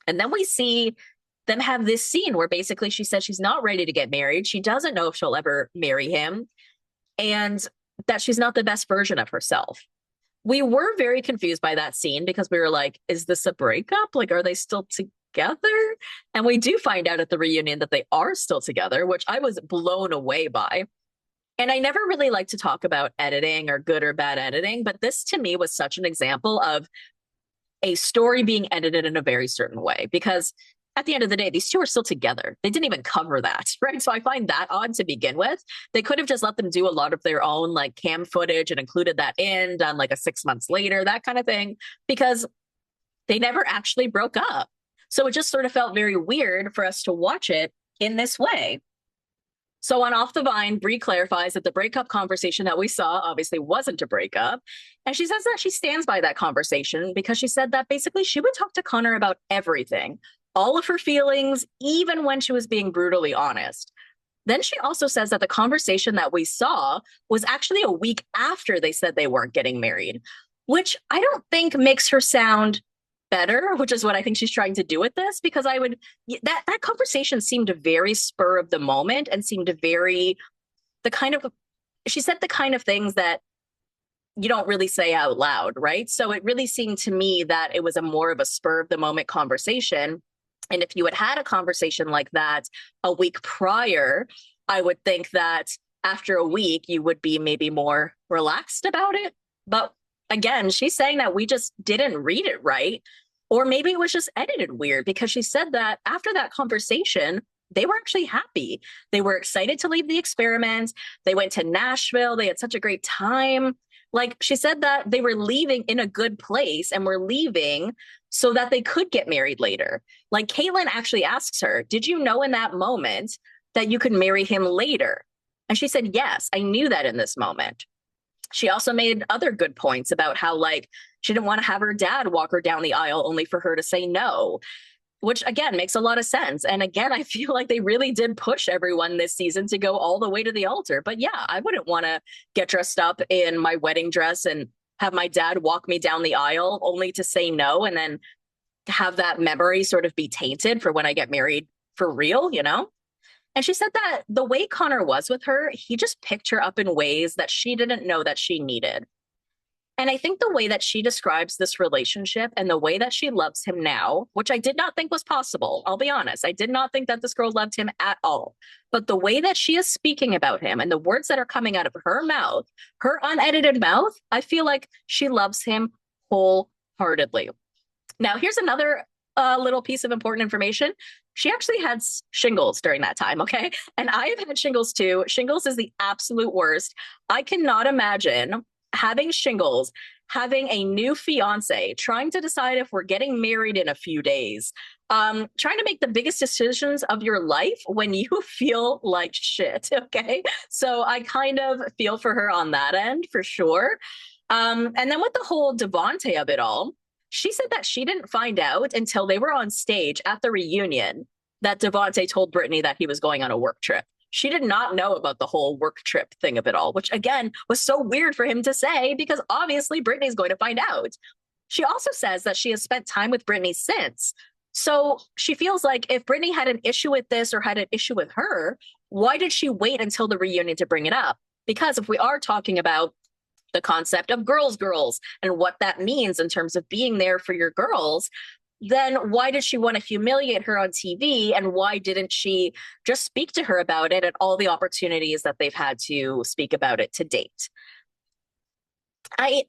And then we see them have this scene where basically she says she's not ready to get married. She doesn't know if she'll ever marry him and that she's not the best version of herself. We were very confused by that scene because we were like, is this a breakup? Like, are they still together? And we do find out at the reunion that they are still together, which I was blown away by. And I never really like to talk about editing or good or bad editing, but this to me was such an example of a story being edited in a very certain way, because at the end of the day, these two are still together. They didn't even cover that, right? So I find that odd to begin with. They could have just let them do a lot of their own like cam footage and included that in, done like a 6 months later, that kind of thing, because they never actually broke up. So it just sort of felt very weird for us to watch it in this way. So on Off the Vine, Bri clarifies that the breakup conversation that we saw obviously wasn't a breakup. And she says that she stands by that conversation because she said that basically she would talk to Connor about everything, all of her feelings, even when she was being brutally honest. Then she also says that the conversation that we saw was actually a week after they said they weren't getting married, which I don't think makes her sound better, which is what I think she's trying to do with this, because that conversation seemed very spur of the moment and seemed very she said the kind of things that you don't really say out loud, right? So it really seemed to me that it was a more of a spur of the moment conversation. And if you had had a conversation like that a week prior, I would think that after a week, you would be maybe more relaxed about it. But again, she's saying that we just didn't read it right. Or maybe it was just edited weird, because she said that after that conversation, they were actually happy. They were excited to leave the experiment. They went to Nashville. They had such a great time. Like she said that they were leaving in a good place and were leaving so that they could get married later. Like Caitlyn actually asks her, did you know in that moment that you could marry him later? And she said, yes, I knew that in this moment. She also made other good points about how, like, she didn't want to have her dad walk her down the aisle only for her to say no, which again makes a lot of sense. And again, I feel like they really did push everyone this season to go all the way to the altar. But yeah, I wouldn't want to get dressed up in my wedding dress and have my dad walk me down the aisle only to say no and then have that memory sort of be tainted for when I get married for real, you know? And she said that the way Connor was with her, he just picked her up in ways that she didn't know that she needed. And I think the way that she describes this relationship and the way that she loves him now, which I did not think was possible, I'll be honest, I did not think that this girl loved him at all. But the way that she is speaking about him and the words that are coming out of her mouth, her unedited mouth, I feel like she loves him wholeheartedly. Now, here's another little piece of important information. She actually had shingles during that time, okay? And I have had shingles too. Shingles is the absolute worst. I cannot imagine having shingles, having a new fiance, trying to decide if we're getting married in a few days, trying to make the biggest decisions of your life when you feel like shit, okay? So I kind of feel for her on that end, for sure. And then with the whole Devontae of it all, she said that she didn't find out until they were on stage at the reunion that Devontae told Brittany that he was going on a work trip. She did not know about the whole work trip thing of it all, which again was so weird for him to say because obviously Brittany's going to find out. She also says that she has spent time with Brittany since. So she feels like if Brittany had an issue with this or had an issue with her, why did she wait until the reunion to bring it up? Because if we are talking about the concept of girls and what that means in terms of being there for your girls, then why did she want to humiliate her on TV? And why didn't she just speak to her about it at all the opportunities that they've had to speak about it to date? I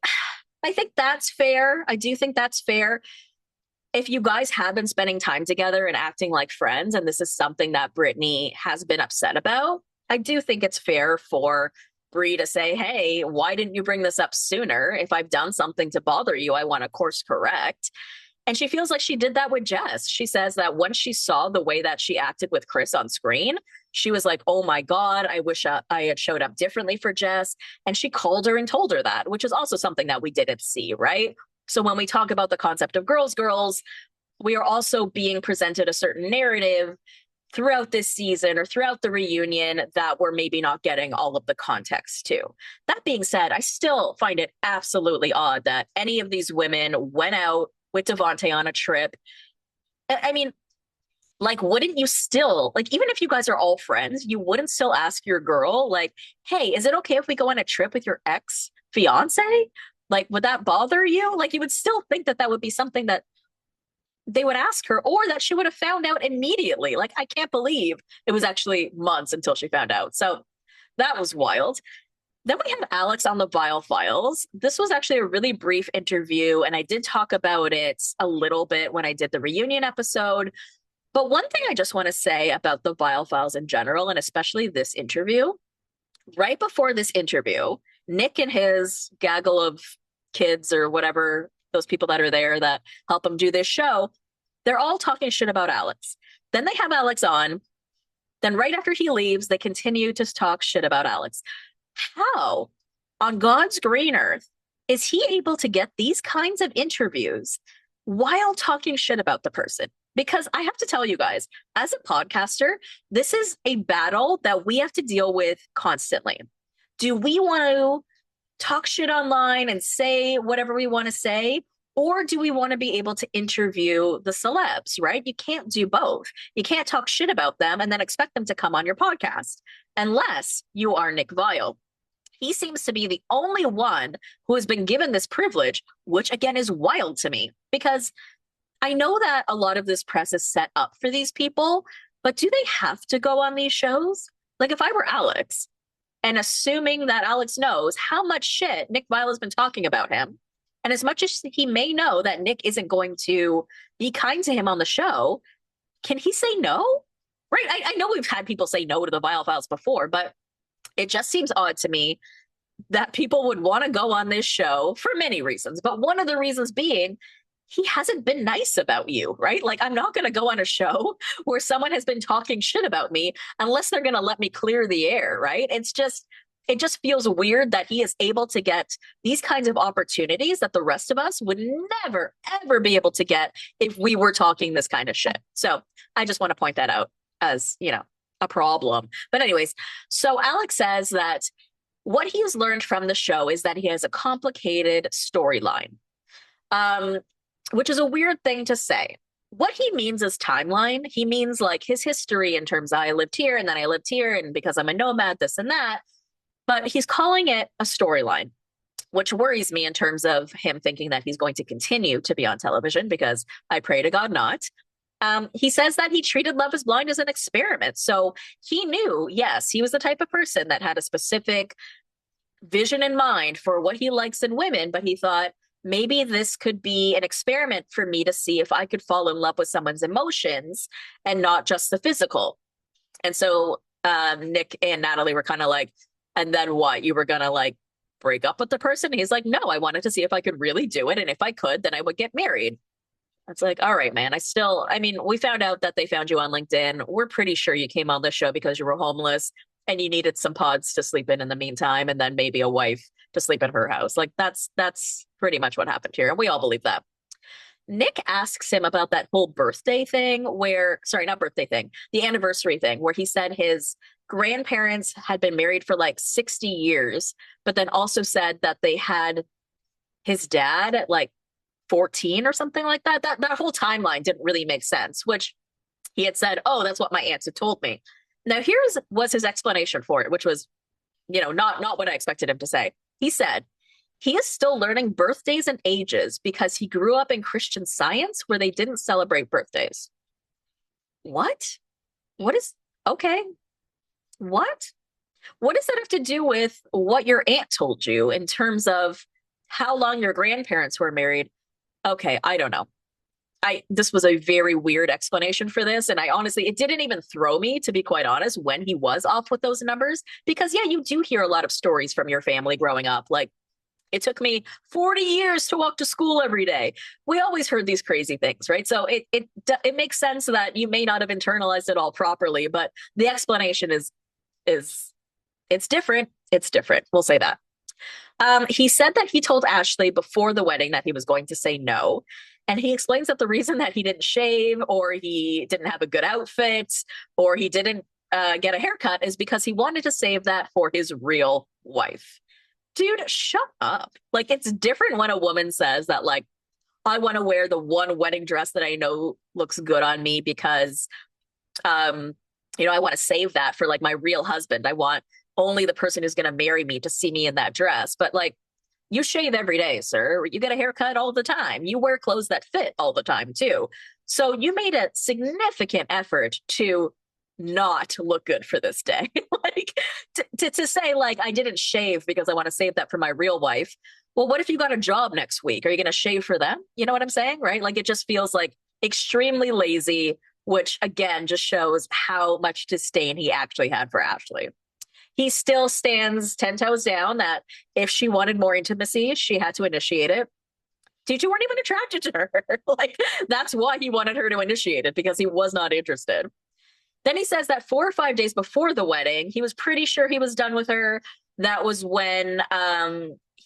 think that's fair. I do think that's fair. If you guys have been spending time together and acting like friends, and this is something that Brittany has been upset about, I do think it's fair for Bri to say, hey, why didn't you bring this up sooner? If I've done something to bother you, I want to course correct. And she feels like she did that with Jess. She says that once she saw the way that she acted with Chris on screen, she was like, oh my God, I wish I had showed up differently for Jess. And she called her and told her that, which is also something that we didn't see, right? So when we talk about the concept of girls, we are also being presented a certain narrative throughout this season or throughout the reunion that we're maybe not getting all of the context to. That being said, I still find it absolutely odd that any of these women went out with Devontae on a trip. I mean, like, wouldn't you still, like, even if you guys are all friends, you wouldn't still ask your girl, like, hey, is it okay if we go on a trip with your ex-fiance? Like, would that bother you? Like, you would still think that that would be something that they would ask her, or that she would have found out immediately. Like, I can't believe it was actually months until she found out. So that was wild. Then we have Alex on the Viall Files. This was actually a really brief interview, and I did talk about it a little bit when I did the reunion episode. But one thing I just want to say about the Viall Files in general, and especially this interview, right before this interview, Nick and his gaggle of kids or whatever, those people that are there that help him do this show, they're all talking shit about Alex. Then they have Alex on. Then right after he leaves, they continue to talk shit about Alex. How on God's green earth is he able to get these kinds of interviews while talking shit about the person? Because I have to tell you guys, as a podcaster, this is a battle that we have to deal with constantly. Do we want to talk shit online and say whatever we want to say? Or do we want to be able to interview the celebs, right? You can't do both. You can't talk shit about them and then expect them to come on your podcast, unless you are Nick Viall. He seems to be the only one who has been given this privilege, which again is wild to me, because I know that a lot of this press is set up for these people, but do they have to go on these shows? Like, if I were Alex, and assuming that Alex knows how much shit Nick Viall has been talking about him, and as much as he may know that Nick isn't going to be kind to him on the show, can he say no? Right? I know we've had people say no to the Viall Files before, but it just seems odd to me that people would want to go on this show for many reasons. But one of the reasons being, he hasn't been nice about you, right? Like, I'm not going to go on a show where someone has been talking shit about me unless they're going to let me clear the air, right? It just feels weird that he is able to get these kinds of opportunities that the rest of us would never, ever be able to get if we were talking this kind of shit. So I just want to point that out as, a problem. But anyways, so Alex says that what he has learned from the show is that he has a complicated storyline, which is a weird thing to say. What he means is timeline. He means like his history in terms of I lived here and then I lived here and because I'm a nomad, this and that. But he's calling it a storyline, which worries me in terms of him thinking that he's going to continue to be on television, because I pray to God not. He says that he treated Love is Blind as an experiment. So he knew, yes, he was the type of person that had a specific vision in mind for what he likes in women, but he thought maybe this could be an experiment for me to see if I could fall in love with someone's emotions and not just the physical. And so Nick and Natalie were kind of like, and then what? You were going to like break up with the person? He's like, no, I wanted to see if I could really do it. And if I could, then I would get married. It's like, all right, man, I mean, we found out that they found you on LinkedIn. We're pretty sure you came on this show because you were homeless and you needed some pods to sleep in the meantime, and then maybe a wife to sleep at her house. Like that's pretty much what happened here. And we all believe that. Nick asks him about that whole birthday thing sorry, not birthday thing, the anniversary thing, where he said his grandparents had been married for like 60 years, but then also said that they had his dad at like 14 or something like that. That whole timeline didn't really make sense, which he had said, oh, that's what my aunts had told me. Now, was his explanation for it, which was, not what I expected him to say. He said, he is still learning birthdays and ages because he grew up in Christian Science where they didn't celebrate birthdays. What? Okay. What? What does that have to do with what your aunt told you in terms of how long your grandparents were married? Okay, I don't know. This was a very weird explanation for this. And I honestly, it didn't even throw me, to be quite honest, when he was off with those numbers. Because yeah, you do hear a lot of stories from your family growing up. Like, it took me 40 years to walk to school every day. We always heard these crazy things, right? So it makes sense that you may not have internalized it all properly, but the explanation is it's different. It's different. We'll say that. He said that he told Ashley before the wedding that he was going to say no. And he explains that the reason that he didn't shave, or he didn't have a good outfit, or he didn't get a haircut is because he wanted to save that for his real wife. Dude, shut up. Like, it's different when a woman says that, like, I want to wear the one wedding dress that I know looks good on me because, I want to save that for like my real husband. I want only the person who's going to marry me to see me in that dress. But like, you shave every day, sir. You get a haircut all the time. You wear clothes that fit all the time too. So you made a significant effort to not look good for this day. Like to say like, I didn't shave because I want to save that for my real wife. Well, what if you got a job next week? Are you going to shave for them? You know what I'm saying? Right? Like, it just feels like extremely lazy, which again, just shows how much disdain he actually had for Ashley. He still stands 10 toes down that if she wanted more intimacy, she had to initiate it. Dude, you weren't even attracted to her. Like, that's why he wanted her to initiate it, because he was not interested. Then he says that 4 or 5 days before the wedding, he was pretty sure he was done with her. That was when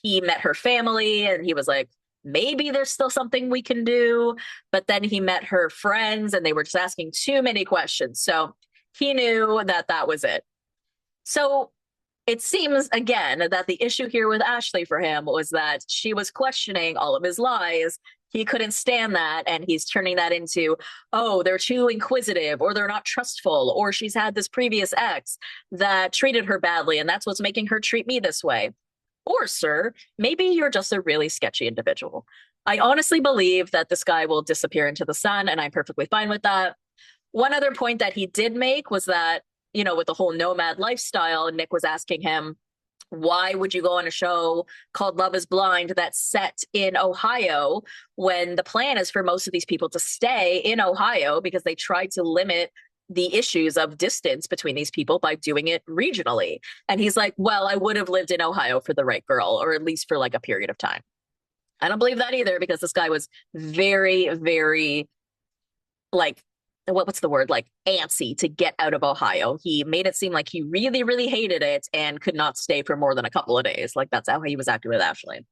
he met her family, and he was like, maybe there's still something we can do. But then he met her friends, and they were just asking too many questions. So he knew that that was it. So it seems, again, that the issue here with Ashley for him was that she was questioning all of his lies. He couldn't stand that, and he's turning that into, oh, they're too inquisitive, or they're not trustful, or she's had this previous ex that treated her badly, and that's what's making her treat me this way. Or, sir, maybe you're just a really sketchy individual. I honestly believe that this guy will disappear into the sun, and I'm perfectly fine with that. One other point that he did make was that, with the whole nomad lifestyle, Nick was asking him, why would you go on a show called Love is Blind that's set in Ohio when the plan is for most of these people to stay in Ohio because they tried to limit the issues of distance between these people by doing it regionally. And he's like, well, I would have lived in Ohio for the right girl, or at least for like a period of time. I don't believe that either, because this guy was very, very like, what's the word? Like antsy to get out of Ohio. He made it seem like he really, really hated it and could not stay for more than a couple of days. Like that's how he was acting with Ashley.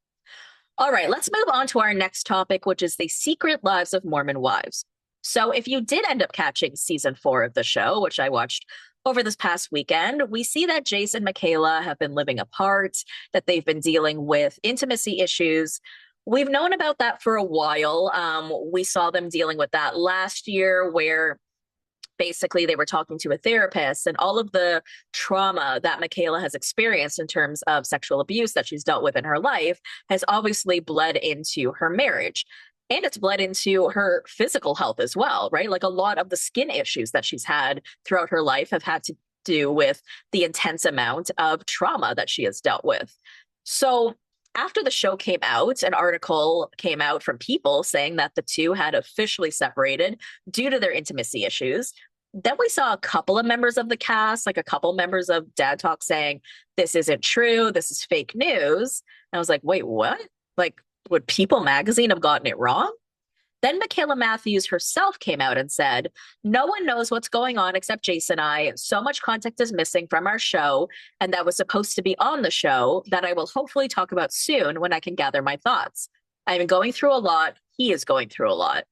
All right, let's move on to our next topic, which is the secret lives of Mormon wives. So if you did end up catching season 4 of the show, which I watched over this past weekend, we see that Jayce and Makayla have been living apart, that they've been dealing with intimacy issues. We've known about that for a while. We saw them dealing with that last year, where basically they were talking to a therapist, and all of the trauma that Makayla has experienced in terms of sexual abuse that she's dealt with in her life has obviously bled into her marriage. And it's bled into her physical health as well, right? Like a lot of the skin issues that she's had throughout her life have had to do with the intense amount of trauma that she has dealt with. So after the show came out, an article came out from People saying that the two had officially separated due to their intimacy issues. Then we saw a couple of members of the cast, like a couple members of Dad Talk, saying, this isn't true, this is fake news. And I was like, wait, what? Like, would People magazine have gotten it wrong? Then Makayla Matthews herself came out and said, no one knows what's going on except Jace and I. So much content is missing from our show, and that was supposed to be on the show, that I will hopefully talk about soon when I can gather my thoughts. I'm going through a lot. He is going through a lot.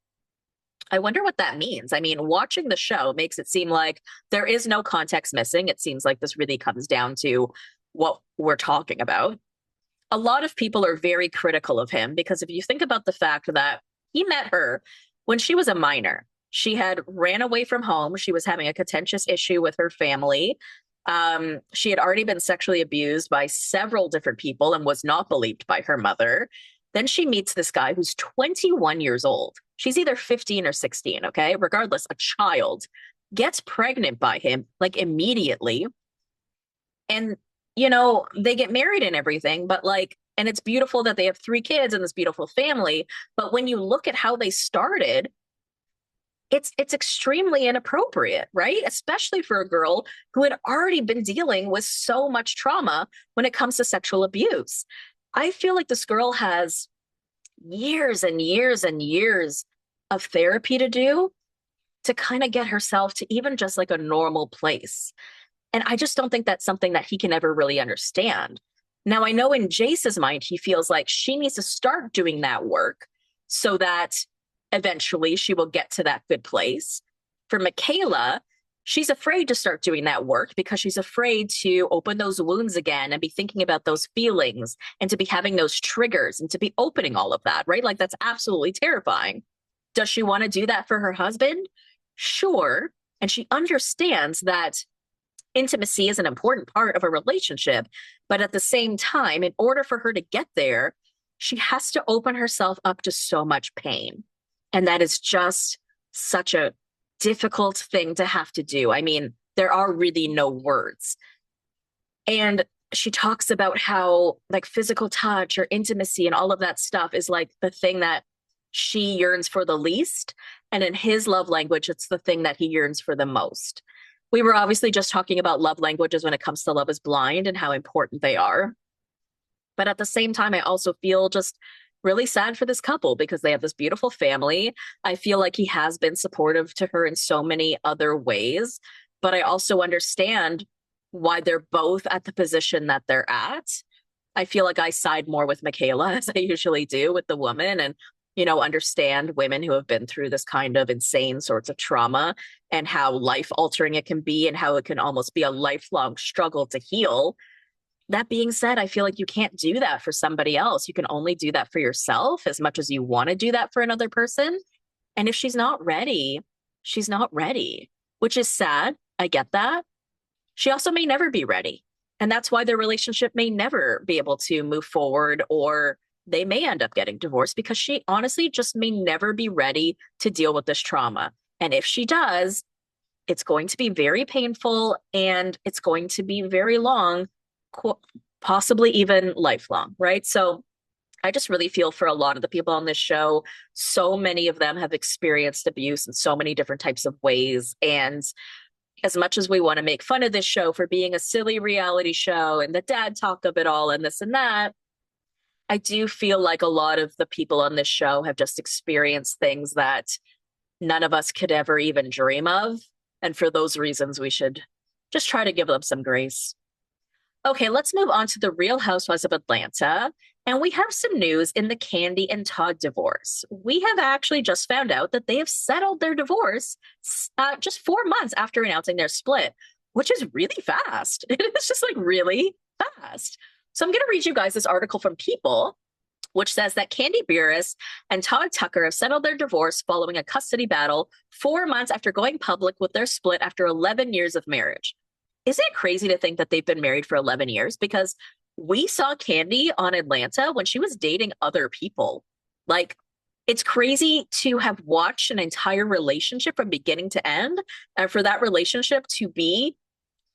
I wonder what that means. I mean, watching the show makes it seem like there is no context missing. It seems like this really comes down to what we're talking about. A lot of people are very critical of him because if you think about the fact that he met her when she was a minor, she had ran away from home. She was having a contentious issue with her family. She had already been sexually abused by several different people and was not believed by her mother. Then she meets this guy who's 21 years old. She's either 15 or 16, okay? Regardless, a child gets pregnant by him like immediately. And, you know, they get married and everything, but like, and it's beautiful that they have 3 kids and this beautiful family. But when you look at how they started, it's extremely inappropriate, right? Especially for a girl who had already been dealing with so much trauma when it comes to sexual abuse. I feel like this girl has years and years and years of therapy to do to kind of get herself to even just like a normal place. And I just don't think that's something that he can ever really understand. Now, I know in Jace's mind, he feels like she needs to start doing that work so that eventually she will get to that good place. For Makayla, she's afraid to start doing that work because she's afraid to open those wounds again and be thinking about those feelings and to be having those triggers and to be opening all of that, right? Like that's absolutely terrifying. Does she want to do that for her husband? Sure. And she understands that intimacy is an important part of a relationship. But at the same time, in order for her to get there, she has to open herself up to so much pain. And that is just such a difficult thing to have to do. I mean, there are really no words. And she talks about how like physical touch or intimacy and all of that stuff is like the thing that she yearns for the least. And in his love language, it's the thing that he yearns for the most. We were obviously just talking about love languages when it comes to Love is Blind and how important they are. But at the same time, I also feel just really sad for this couple because they have this beautiful family. I feel like he has been supportive to her in so many other ways, but I also understand why they're both at the position that they're at. I feel like I side more with Makayla as I usually do with the woman and, you know, understand women who have been through this kind of insane sorts of trauma and how life altering it can be and how it can almost be a lifelong struggle to heal. That being said, I feel like you can't do that for somebody else. You can only do that for yourself as much as you want to do that for another person. And if she's not ready, she's not ready, which is sad. I get that. She also may never be ready. And that's why their relationship may never be able to move forward, or they may end up getting divorced because she honestly just may never be ready to deal with this trauma. And if she does, it's going to be very painful and it's going to be very long, possibly even lifelong, right? So I just really feel for a lot of the people on this show. So many of them have experienced abuse in so many different types of ways. And as much as we want to make fun of this show for being a silly reality show and the dad talk of it all and this and that, I do feel like a lot of the people on this show have just experienced things that none of us could ever even dream of. And for those reasons, we should just try to give them some grace. Okay, let's move on to the Real Housewives of Atlanta. And we have some news in the Kandi and Todd divorce. We have actually just found out that they have settled their divorce just 4 months after announcing their split, which is really fast. It's just like really fast. So I'm going to read you guys this article from People, which says that Kandi Burress and Todd Tucker have settled their divorce following a custody battle 4 months after going public with their split after 11 years of marriage. Isn't it crazy to think that they've been married for 11 years? Because we saw Kandi on Atlanta when she was dating other people. Like, it's crazy to have watched an entire relationship from beginning to end and for that relationship to be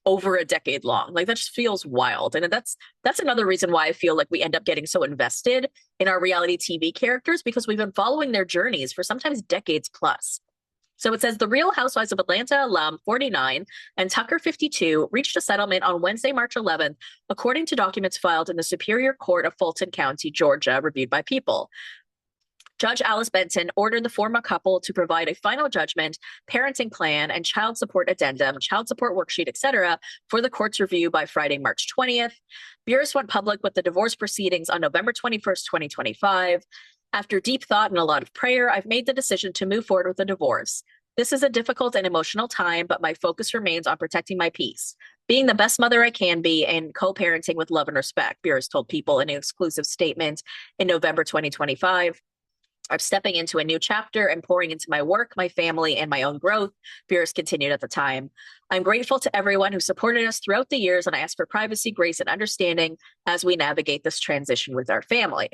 over a decade long. Like, that just feels wild. And that's another reason why I feel like we end up getting so invested in our reality TV characters, because we've been following their journeys for sometimes decades plus. So it says the Real Housewives of Atlanta alum 49 and Tucker 52 reached a settlement on Wednesday, March 11th, according to documents filed in the Superior Court of Fulton County, Georgia, reviewed by People. Judge Alice Benton ordered the former couple to provide a final judgment, parenting plan, and child support addendum, child support worksheet, etc., for the court's review by Friday, March 20th. Burress went public with the divorce proceedings on November 21st, 2025. After deep thought and a lot of prayer, I've made the decision to move forward with the divorce. This is a difficult and emotional time, but my focus remains on protecting my peace, being the best mother I can be, and co-parenting with love and respect, Burress told People in an exclusive statement in November 2025. I'm stepping into a new chapter and pouring into my work, my family, and my own growth, Burress continued at the time. I'm grateful to everyone who supported us throughout the years, and I ask for privacy, grace, and understanding as we navigate this transition with our family.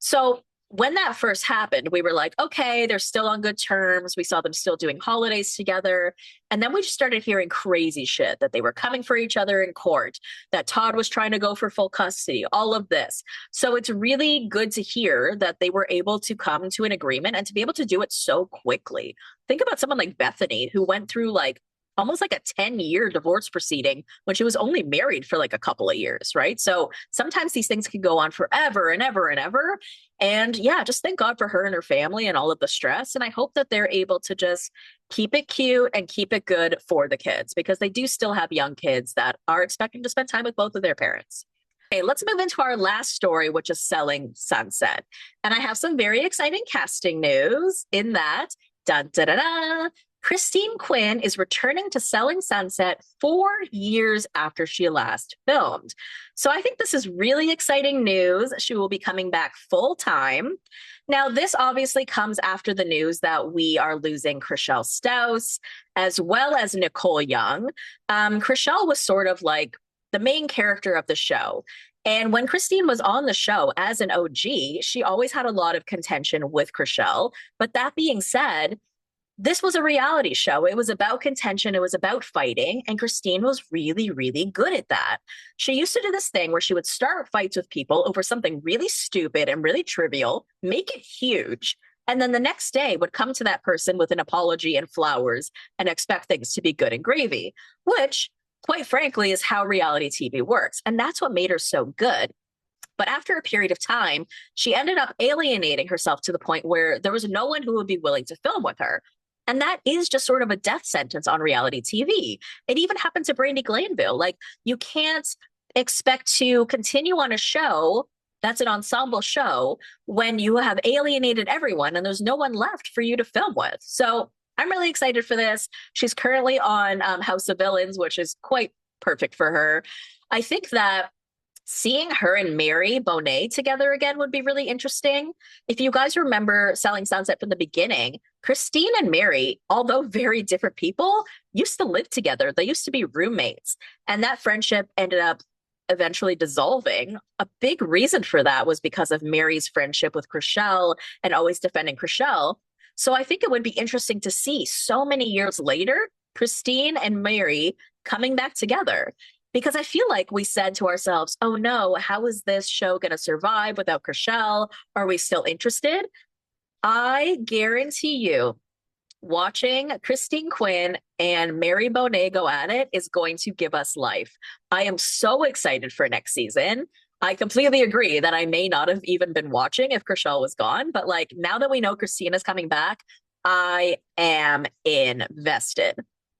So when that first happened, we were like, okay, they're still on good terms. We saw them still doing holidays together. And then we just started hearing crazy shit that they were coming for each other in court, that Todd was trying to go for full custody, all of this. So it's really good to hear that they were able to come to an agreement and to be able to do it so quickly. Think about someone like Bethany, who went through like almost like a 10-year divorce proceeding when she was only married for like a couple of years, right? So sometimes these things can go on forever and ever and ever. And yeah, just thank God for her and her family and all of the stress. And I hope that they're able to just keep it cute and keep it good for the kids, because they do still have young kids that are expecting to spend time with both of their parents. Okay, let's move into our last story, which is Selling Sunset. And I have some very exciting casting news in that, dun, da, da, da, Christine Quinn is returning to Selling Sunset 4 years after she last filmed. So I think this is really exciting news. She will be coming back full time. Now, this obviously comes after the news that we are losing Chrishell Stause as well as Nicole Young. Chrishell was sort of like the main character of the show. And when Christine was on the show as an OG, she always had a lot of contention with Chrishell. But that being said, this was a reality show. It was about contention. It was about fighting. And Christine was really, really good at that. She used to do this thing where she would start fights with people over something really stupid and really trivial, make it huge, and then the next day would come to that person with an apology and flowers and expect things to be good and gravy, which, quite frankly, is how reality TV works. And that's what made her so good. But after a period of time, she ended up alienating herself to the point where there was no one who would be willing to film with her. And that is just sort of a death sentence on reality TV. It even happened to Brandi Glanville. Like, you can't expect to continue on a show that's an ensemble show when you have alienated everyone and there's no one left for you to film with. So I'm really excited for this. She's currently on House of Villains, which is quite perfect for her. I think that seeing her and Mary Bonet together again would be really interesting. If you guys remember Selling Sunset from the beginning, Christine and Mary, although very different people, used to live together. They used to be roommates. And that friendship ended up eventually dissolving. A big reason for that was because of Mary's friendship with Chrishell and always defending Chrishell. So I think it would be interesting to see so many years later, Christine and Mary coming back together. because I feel like we said to ourselves, oh no, how is this show going to survive without Chrishell? Are we still interested? I guarantee you, watching Christine Quinn and Mary Bonet go at it is going to give us life. I am so excited for next season. I completely agree that I may not have even been watching if Chrishell was gone, but like now that we know Christina's coming back, I am invested.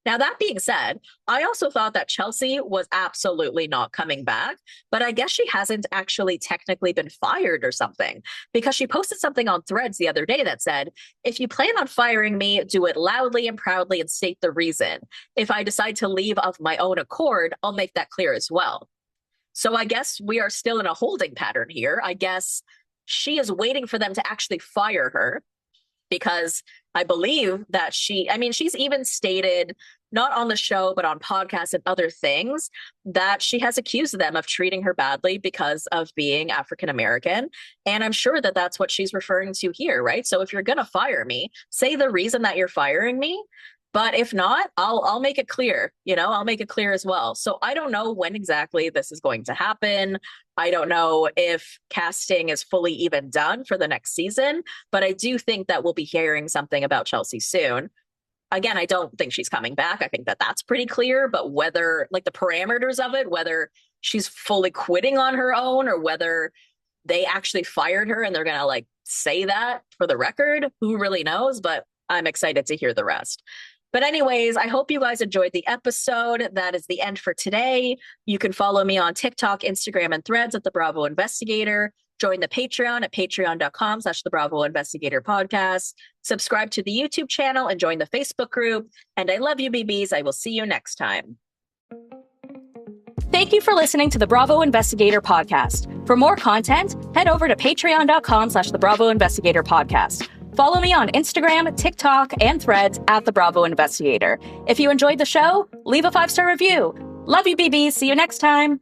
Now, that being said, I also thought that Chelsea was absolutely not coming back, but I guess she hasn't actually technically been fired or something, because she posted something on Threads the other day that said, if you plan on firing me, do it loudly and proudly and state the reason. If I decide to leave of my own accord, I'll make that clear as well. So I guess we are still in a holding pattern here. I guess she is waiting for them to actually fire her, because I believe that she's even stated, not on the show, but on podcasts and other things, that she has accused them of treating her badly because of being African American. And I'm sure that that's what she's referring to here, right? So if you're going to fire me, say the reason that you're firing me. But if not, I'll make it clear, I'll make it clear as well. So I don't know when exactly this is going to happen. I don't know if casting is fully even done for the next season, but I do think that we'll be hearing something about Chelsea soon. Again, I don't think she's coming back. I think that that's pretty clear, but whether like the parameters of it, whether she's fully quitting on her own or whether they actually fired her and they're going to like say that for the record, who really knows? But I'm excited to hear the rest. But anyways, I hope you guys enjoyed the episode. That is the end for today. You can follow me on TikTok, Instagram, and Threads at The Bravo Investigator. Join the Patreon at patreon.com/The Bravo Investigator Podcast. Subscribe to the YouTube channel and join the Facebook group. And I love you, BBs. I will see you next time. Thank you for listening to the Bravo Investigator Podcast. For more content, head over to patreon.com/The Bravo Investigator Podcast. Follow me on Instagram, TikTok, and Threads at The Bravo Investigator. If you enjoyed the show, leave a 5-star review. Love you, BB. See you next time.